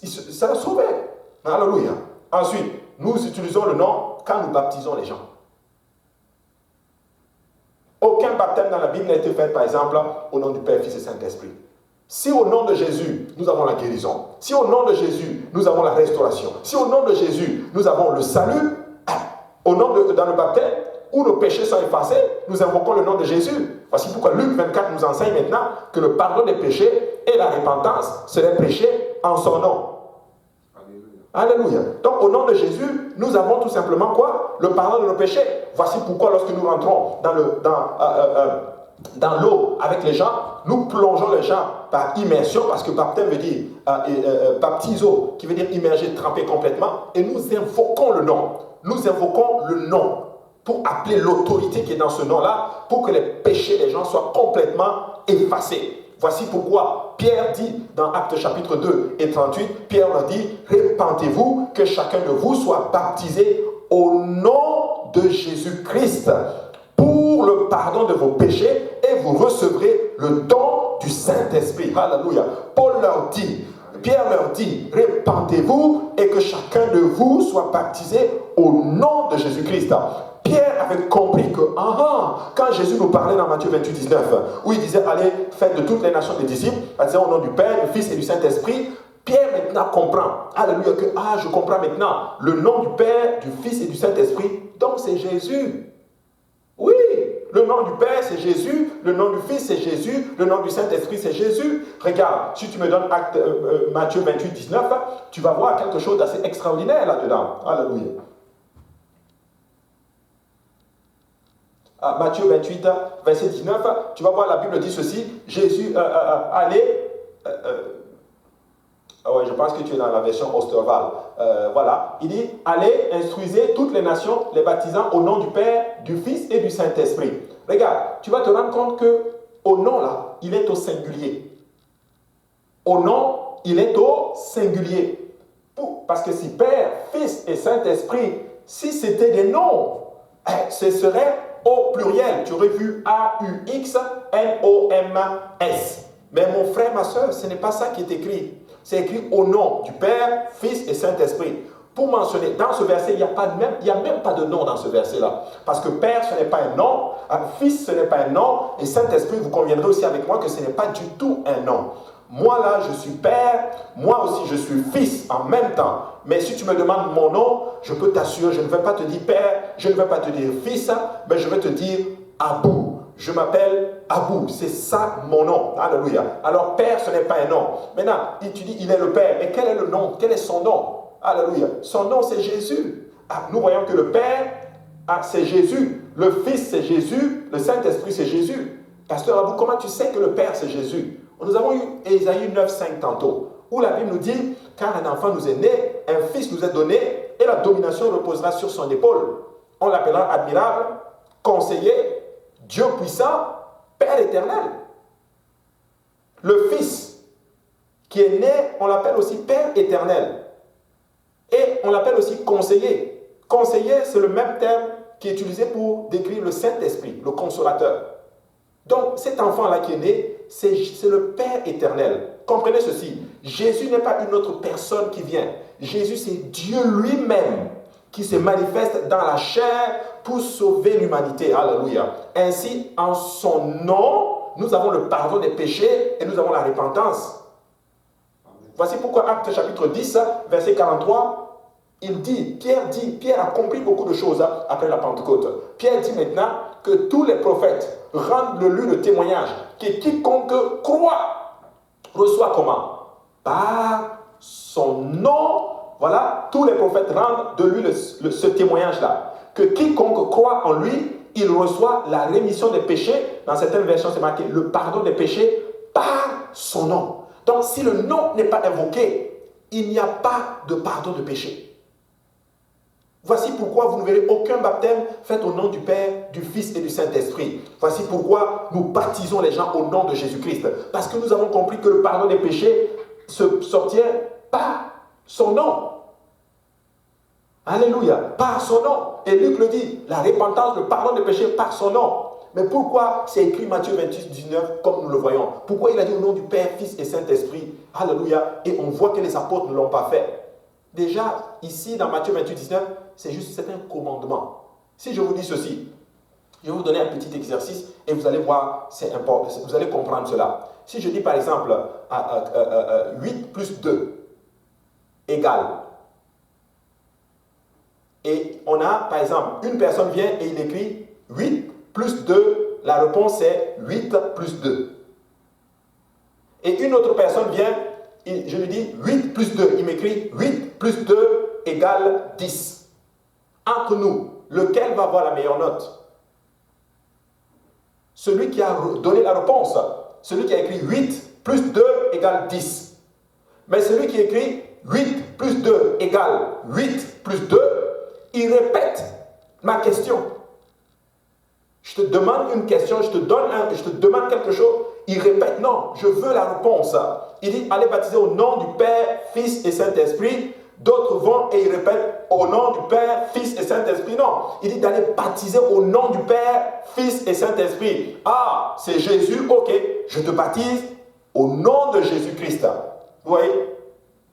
[SPEAKER 3] Il sera sauvé. Alléluia. Ensuite, nous utilisons le nom quand nous baptisons les gens. Aucun baptême dans la Bible n'a été fait, par exemple, au nom du Père, Fils et Saint-Esprit. Si au nom de Jésus, nous avons la guérison, si au nom de Jésus, nous avons la restauration, si au nom de Jésus, nous avons le salut, dans le baptême, où nos péchés sont effacés, nous invoquons le nom de Jésus. Voici pourquoi Luc 24 nous enseigne maintenant que le pardon des péchés et la repentance seraient prêchés en son nom. Alléluia. Donc au nom de Jésus, nous avons tout simplement quoi? Le pardon de nos péchés. Voici pourquoi lorsque nous rentrons dans l'eau avec les gens, nous plongeons les gens par immersion, parce que baptême veut dire baptizo, qui veut dire immerger, tremper complètement, et nous invoquons le nom. Nous invoquons le nom pour appeler l'autorité qui est dans ce nom-là, pour que les péchés des gens soient complètement effacés. Voici pourquoi Pierre dit dans Actes chapitre 2 et 38, Pierre leur dit, répentez-vous, que chacun de vous soit baptisé au nom de Jésus-Christ pour le pardon de vos péchés, et vous recevrez le don du Saint-Esprit. Alléluia. Pierre leur dit, répentez-vous et que chacun de vous soit baptisé au nom de Jésus-Christ
[SPEAKER 2] Pierre avait compris que, quand Jésus nous parlait dans Matthieu 28, 19, où il disait, allez, faites de toutes les nations des disciples, c'est-à-dire au nom du Père, du Fils et du Saint-Esprit, Pierre maintenant comprend, alléluia, que, je comprends maintenant, le nom du Père, du Fils et du Saint-Esprit, donc c'est Jésus. Oui, le nom du Père, c'est Jésus, le nom du Fils, c'est Jésus, le nom du Saint-Esprit, c'est Jésus. Regarde, si tu me donnes Matthieu 28, 19, tu vas voir quelque chose d'assez extraordinaire là-dedans. Alléluia. Matthieu 28, verset 19, tu vas voir, la Bible dit ceci, Jésus, allez, je pense que tu es dans la version Osterval, voilà, il dit, allez, instruisez toutes les nations, les baptisant au nom du Père, du Fils et du Saint-Esprit. Regarde, tu vas te rendre compte que au nom là, il est au singulier. Au nom, il est au singulier. Parce que si Père, Fils et Saint-Esprit, si c'était des noms, ce serait au pluriel. Tu aurais vu A-U-X-N-O-M-S. Mais mon frère, ma soeur, ce n'est pas ça qui est écrit. C'est écrit au nom du Père, Fils et Saint-Esprit. Pour mentionner, dans ce verset, il n'y a même pas de nom dans ce verset-là. Parce que Père, ce n'est pas un nom, Fils, ce n'est pas un nom, et Saint-Esprit, vous conviendrez aussi avec moi que ce n'est pas du tout un nom. Moi là, je suis Père, moi aussi je suis Fils en même temps. Mais si tu me demandes mon nom, je peux t'assurer, je ne vais pas te dire Père, je ne vais pas te dire Fils, mais je vais te dire Abou. Je m'appelle Abou, c'est ça mon nom. Alléluia. Alors Père, ce n'est pas un nom. Maintenant, tu dis il est le Père, mais quel est le nom? Quel est son nom? Alléluia. Son nom, c'est Jésus. Nous voyons que le Père, c'est Jésus. Le Fils, c'est Jésus. Le Saint-Esprit, c'est Jésus. Pasteur Abou, comment tu sais que le Père, c'est Jésus? Nous avons eu Ésaïe 9,5 tantôt, où la Bible nous dit, car un enfant nous est né, un fils nous est donné, et la domination reposera sur son épaule. On l'appellera admirable, conseiller, Dieu puissant, Père éternel. Le Fils qui est né, on l'appelle aussi Père éternel. Et on l'appelle aussi conseiller. Conseiller, c'est le même terme qui est utilisé pour décrire le Saint-Esprit, le consolateur. Donc, cet enfant-là qui est né, c'est le Père éternel. Comprenez ceci, Jésus n'est pas une autre personne qui vient. Jésus, c'est Dieu lui-même qui se manifeste dans la chair pour sauver l'humanité. Alléluia. Ainsi, en son nom, nous avons le pardon des péchés et nous avons la repentance. Voici pourquoi Actes chapitre 10, verset 43, Pierre a compris beaucoup de choses après la Pentecôte. Pierre dit maintenant que tous les prophètes rendent de lui le témoignage que quiconque croit reçoit comment? Par son nom. Voilà, tous les prophètes rendent de lui ce témoignage-là. Que quiconque croit en lui, il reçoit la rémission des péchés. Dans certaines versions, c'est marqué le pardon des péchés par son nom. Donc, si le nom n'est pas invoqué, il n'y a pas de pardon de péché. Voici pourquoi vous ne verrez aucun baptême fait au nom du Père, du Fils et du Saint-Esprit. Voici pourquoi nous baptisons les gens au nom de Jésus-Christ. Parce que nous avons compris que le pardon des péchés s'obtient par son nom. Alléluia, par son nom. Et Luc le dit, la repentance, le pardon des péchés par son nom. Mais pourquoi c'est écrit Matthieu 28, 19 comme nous le voyons? Pourquoi il a dit au nom du Père, Fils et Saint-Esprit? Alléluia. Et on voit que les apôtres ne l'ont pas fait. Déjà, ici, dans Matthieu 28, 19, c'est un commandement. Si je vous dis ceci, je vais vous donner un petit exercice et vous allez voir, c'est important, vous allez comprendre cela. Si je dis par exemple 8 plus 2 égale, et on a par exemple, une personne vient et il écrit 8 plus 2, la réponse est 8 plus 2. Et une autre personne vient, je lui dis 8 plus 2, il m'écrit 8 plus 2 égale 10. Entre nous, lequel va avoir la meilleure note? Celui qui a donné la réponse, celui qui a écrit 8 plus 2 égale 10. Mais celui qui écrit 8 plus 2 égale 8 plus 2, il répète ma question. Je te demande une question, je te demande quelque chose, il répète, non, je veux la réponse. Il dit, allez baptiser au nom du Père, Fils et Saint-Esprit. D'autres vont et ils répètent au nom du Père, Fils et Saint-Esprit. Non, il dit d'aller baptiser au nom du Père, Fils et Saint-Esprit. Ah, c'est Jésus, ok, je te baptise au nom de Jésus-Christ. Vous voyez?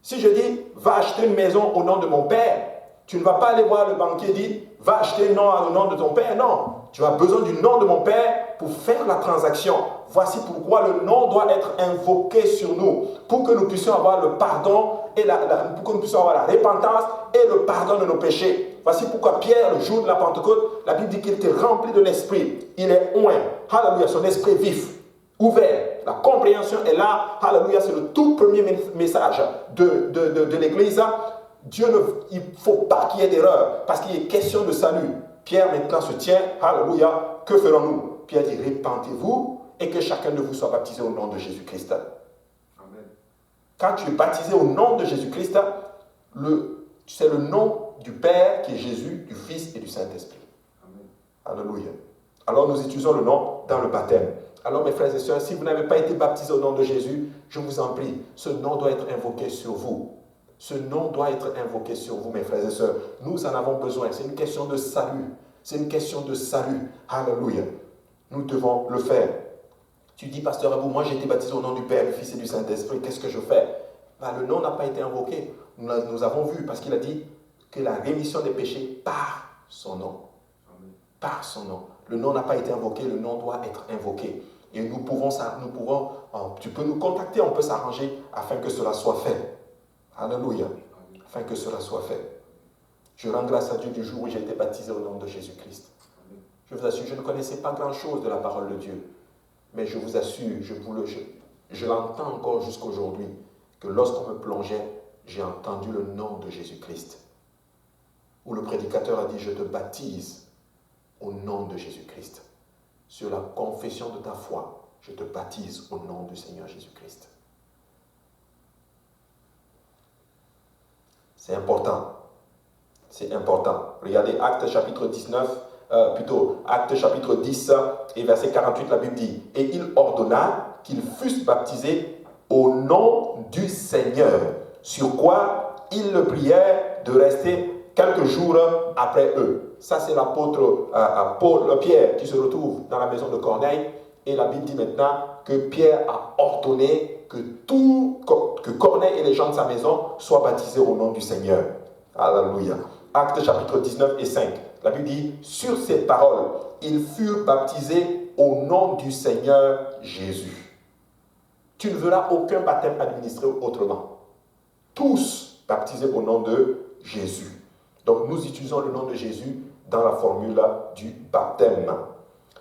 [SPEAKER 2] Si je dis, va acheter une maison au nom de mon Père,
[SPEAKER 3] Tu ne vas pas aller voir le banquier et dire, va acheter un nom au nom de ton père. Non, tu as besoin du nom de mon père pour faire la transaction. Voici pourquoi le nom doit être invoqué sur nous, pour que nous puissions avoir le pardon, et pour que nous puissions avoir la repentance et le pardon de nos péchés. Voici pourquoi Pierre, le jour de la Pentecôte, la Bible dit qu'il était rempli de l'Esprit. Il est oint. Alléluia, son esprit vif, ouvert. La compréhension est là. Alléluia, c'est le tout premier message de l'Église. Dieu, il ne faut pas qu'il y ait d'erreur, parce qu'il est question de salut. Pierre maintenant se tient. Alléluia, que ferons-nous? Pierre dit, repentez-vous et que chacun de vous soit baptisé au nom de Jésus-Christ.
[SPEAKER 2] Amen.
[SPEAKER 3] Quand tu es baptisé au nom de Jésus-Christ, c'est le nom du Père qui est Jésus, du Fils et du Saint-Esprit. Alléluia. Alors nous utilisons le nom dans le baptême. Alors mes frères et sœurs, si vous n'avez pas été baptisé au nom de Jésus, je vous en prie, ce nom doit être invoqué sur vous. Ce nom doit être invoqué sur vous, mes frères et sœurs. Nous en avons besoin. C'est une question de salut. C'est une question de salut. Alléluia. Nous devons le faire. Tu dis, pasteur Abou, moi j'ai été baptisé au nom du Père, du Fils et du Saint-Esprit. Qu'est-ce que je fais? Le nom n'a pas été invoqué. Nous avons vu, parce qu'il a dit que la rémission des péchés par son nom. Par son nom. Le nom n'a pas été invoqué, le nom doit être invoqué. Et nous pouvons, tu peux nous contacter, on peut s'arranger afin que cela soit fait. Alléluia. Afin que cela soit fait. Je rends grâce à Dieu du jour où j'ai été baptisé au nom de Jésus-Christ. Je vous assure, je ne connaissais pas grand-chose de la parole de Dieu. Mais je vous assure, je l'entends encore jusqu'aujourd'hui, que lorsqu'on me plongeait, j'ai entendu le nom de Jésus-Christ. Où le prédicateur a dit, je te baptise au nom de Jésus-Christ. Sur la confession de ta foi, je te baptise au nom du Seigneur Jésus-Christ. C'est important. C'est important. Regardez Actes chapitre 10 et verset 48, la Bible dit, et il ordonna qu'ils fussent baptisés au nom du Seigneur, sur quoi ils le prièrent de rester quelques jours après eux. Ça, c'est l'apôtre Pierre qui se retrouve dans la maison de Corneille, et la Bible dit maintenant que Pierre a ordonné que Corneille et les gens de sa maison soient baptisés au nom du Seigneur. Alléluia. Actes chapitre 19 et 5. La Bible dit, sur ces paroles, ils furent baptisés au nom du Seigneur Jésus. Tu ne verras aucun baptême administré autrement. Tous baptisés au nom de Jésus. Donc nous utilisons le nom de Jésus dans la formule du baptême.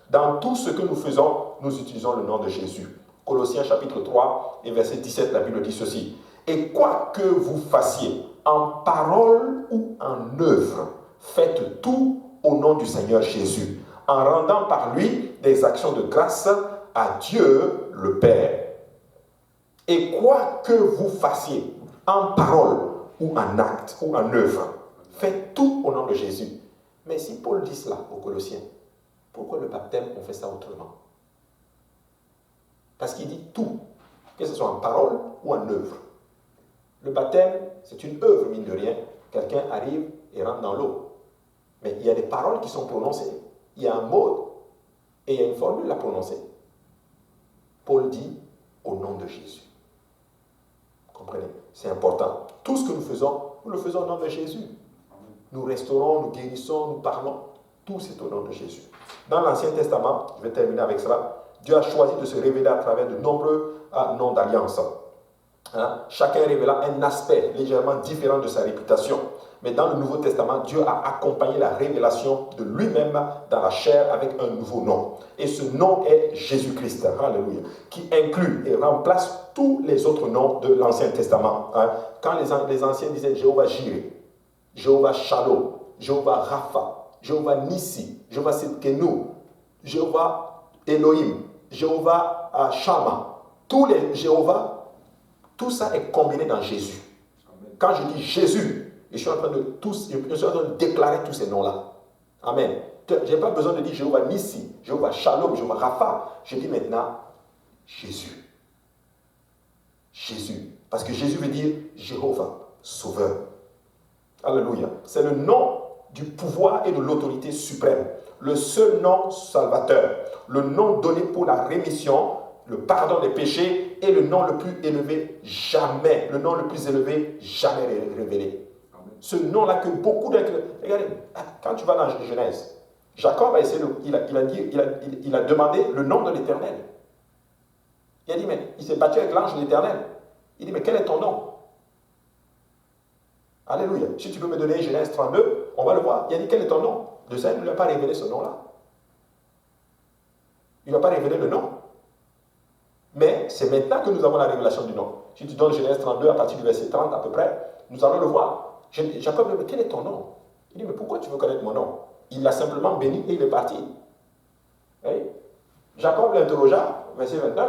[SPEAKER 3] Dans tout ce que nous faisons, nous utilisons le nom de Jésus. Colossiens chapitre 3 et verset 17, la Bible dit ceci. Et quoi que vous fassiez, en parole ou en œuvre, faites tout au nom du Seigneur Jésus, en rendant par lui des actions de grâce à Dieu le Père. Et quoi que vous fassiez, en parole ou en acte ou en œuvre, faites tout au nom de Jésus. Mais si Paul dit cela aux Colossiens, pourquoi le baptême, on fait ça autrement? Parce qu'il dit tout, que ce soit en parole ou en œuvre. Le baptême, c'est une œuvre, mine de rien. Quelqu'un arrive et rentre dans l'eau. Mais il y a des paroles qui sont prononcées. Il y a un mot et il y a une formule à prononcer. Paul dit au nom de Jésus. Comprenez? C'est important. Tout ce que nous le faisons au nom de Jésus. Nous restaurons, nous guérissons, nous parlons. Tout c'est au nom de Jésus. Dans l'Ancien Testament, je vais terminer avec cela, Dieu a choisi de se révéler à travers de nombreux noms d'alliance. Chacun révélant un aspect légèrement différent de sa réputation. Mais dans le Nouveau Testament, Dieu a accompagné la révélation de lui-même dans la chair avec un nouveau nom. Et ce nom est Jésus-Christ, alléluia, qui inclut et remplace tous les autres noms de l'Ancien Testament. Quand les anciens disaient Jéhovah Jireh, Jéhovah Shalom, Jéhovah Rapha, Jéhovah Nissi, Jéhovah Sidkenu, Jéhovah Elohim, Jéhovah Shammah, tous les Jéhovah, tout ça est combiné dans Jésus. Quand je dis Jésus, je suis en train de déclarer tous ces noms-là. Amen. Je n'ai pas besoin de dire Jéhovah Nissi, Jéhovah Shalom, Jéhovah Rapha. Je dis maintenant Jésus. Jésus. Parce que Jésus veut dire Jéhovah, Sauveur. Alléluia. C'est le nom du pouvoir et de l'autorité suprême. Le seul nom salvateur. Le nom donné pour la rémission, le pardon des péchés et le nom le plus élevé jamais. Le nom le plus élevé jamais révélé. Ce nom-là que beaucoup de... Regardez, quand tu vas dans Genèse, Jacob a essayé il a demandé le nom de l'Éternel. Il a dit, mais il s'est battu avec l'ange de l'Éternel. Il dit, mais quel est ton nom? Alléluia. Si tu peux me donner Genèse 32, on va le voir. Il a dit, quel est ton nom? Le Seigneur ne lui a pas révélé ce nom-là. Il ne lui a pas révélé le nom. Mais c'est maintenant que nous avons la révélation du nom. Si tu donnes Genèse 32 à partir du verset 30 à peu près, nous allons le voir. Jacob lui dit, mais quel est ton nom? Il dit, mais pourquoi tu veux connaître mon nom? Il l'a simplement béni et il est parti. Oui? Jacob l'interrogea, verset 29,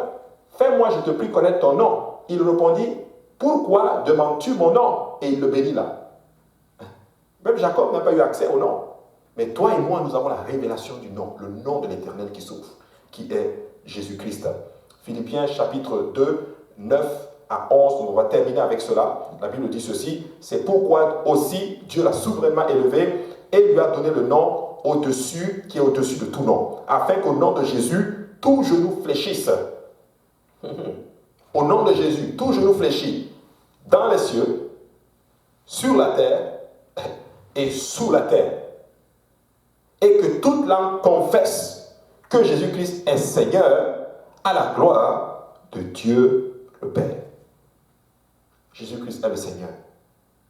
[SPEAKER 3] fais-moi, je te prie, connaître ton nom. Il répondit, pourquoi demandes-tu mon nom? Et il le bénit là. Même Jacob n'a pas eu accès au nom. Mais toi et moi, nous avons la révélation du nom, le nom de l'Éternel qui s'ouvre, qui est Jésus-Christ. Philippiens chapitre 2, 9 à 11, on va terminer avec cela. La Bible dit ceci, c'est pourquoi aussi Dieu l'a souverainement élevé et lui a donné le nom au-dessus, qui est au-dessus de tout nom, afin qu'au nom de Jésus, tout genou fléchisse. Au nom de Jésus, tout genou fléchit dans les cieux, sur la terre et sous la terre. Et que toute langue confesse que Jésus-Christ est Seigneur à la gloire de Dieu le Père. Jésus-Christ est le Seigneur.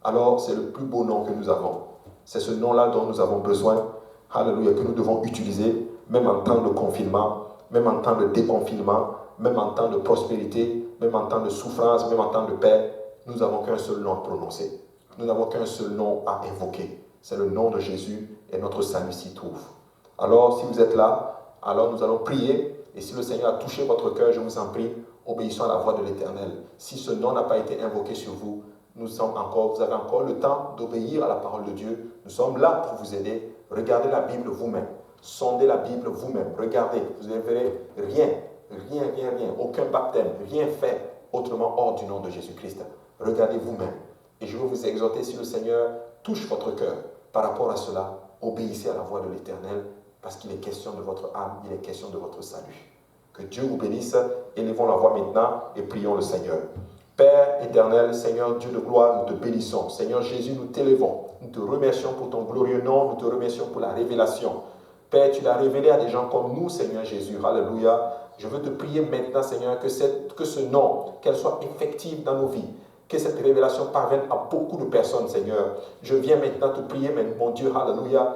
[SPEAKER 3] Alors, c'est le plus beau nom que nous avons. C'est ce nom-là dont nous avons besoin, alléluia, que nous devons utiliser, même en temps de confinement, même en temps de déconfinement, même en temps de prospérité, même en temps de souffrance, même en temps de paix. Nous n'avons qu'un seul nom à prononcer. Nous n'avons qu'un seul nom à invoquer. C'est le nom de Jésus et notre salut s'y trouve. Alors, si vous êtes là, alors nous allons prier. Et si le Seigneur a touché votre cœur, je vous en prie, obéissons à la voix de l'Éternel. Si ce nom n'a pas été invoqué sur vous, vous avez encore le temps d'obéir à la parole de Dieu. Nous sommes là pour vous aider. Regardez la Bible vous-même. Sondez la Bible vous-même. Regardez, vous ne verrez rien, aucun baptême, rien fait autrement hors du nom de Jésus-Christ. Regardez vous-même. Et je veux vous exhorter, si le Seigneur touche votre cœur par rapport à cela, obéissez à la voix de l'Éternel, parce qu'il est question de votre âme, il est question de votre salut. Que Dieu vous bénisse. Élevons la voix maintenant et prions le Seigneur. Père éternel, Seigneur Dieu de gloire, nous te bénissons. Seigneur Jésus, nous t'élevons. Nous te remercions pour ton glorieux nom. Nous te remercions pour la révélation. Père, tu l'as révélé à des gens comme nous, Seigneur Jésus. Alléluia. Je veux te prier maintenant, Seigneur, que ce nom, qu'elle soit effective dans nos vies. Que cette révélation parvienne à beaucoup de personnes, Seigneur. Je viens maintenant te prier, mon Dieu, alléluia,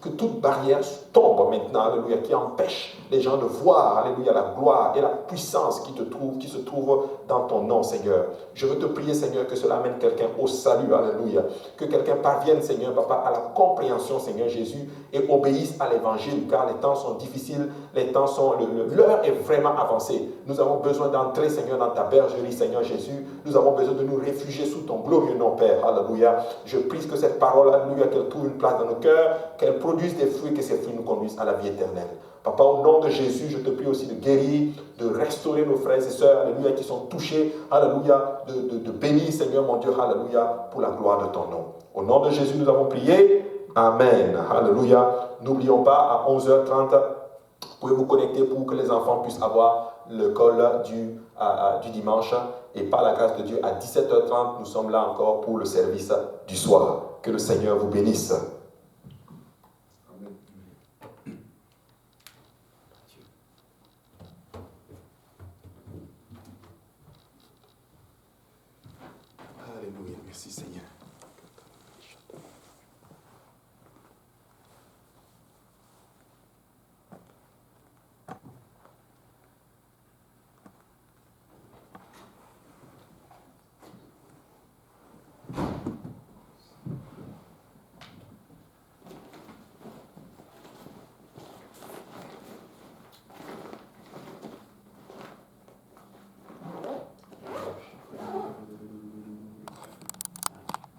[SPEAKER 3] que toute barrière tombe maintenant, alléluia, qui empêche les gens de voir, alléluia, la gloire et la puissance qui se trouve dans ton nom, Seigneur. Je veux te prier, Seigneur, que cela amène quelqu'un au salut, alléluia. Que quelqu'un parvienne, Seigneur, Papa, à la compréhension, Seigneur Jésus, et obéisse à l'évangile, car les temps sont difficiles, l'heure est vraiment avancée. Nous avons besoin d'entrer, Seigneur, dans ta bergerie, Seigneur Jésus. Nous avons besoin de nous réfugier sous ton glorieux nom, Père. Alléluia. Je prie que cette parole, alléluia, qu'elle trouve une place dans nos cœurs, qu'elle produise des fruits, que ces fruits nous conduisent à la vie éternelle. Papa, au nom de Jésus, je te prie aussi de guérir, de restaurer nos frères et sœurs, alléluia, qui sont touchés, alléluia, de bénir, Seigneur, mon Dieu, alléluia, pour la gloire de ton nom. Au nom de Jésus, nous avons prié. Amen. Alléluia. N'oublions pas, à 11h30, vous pouvez vous connecter pour que les enfants puissent avoir le call du dimanche. Et par la grâce de Dieu, à 17h30, nous sommes là encore pour le service du soir. Que le Seigneur vous bénisse. Amen. Alléluia. Merci Seigneur.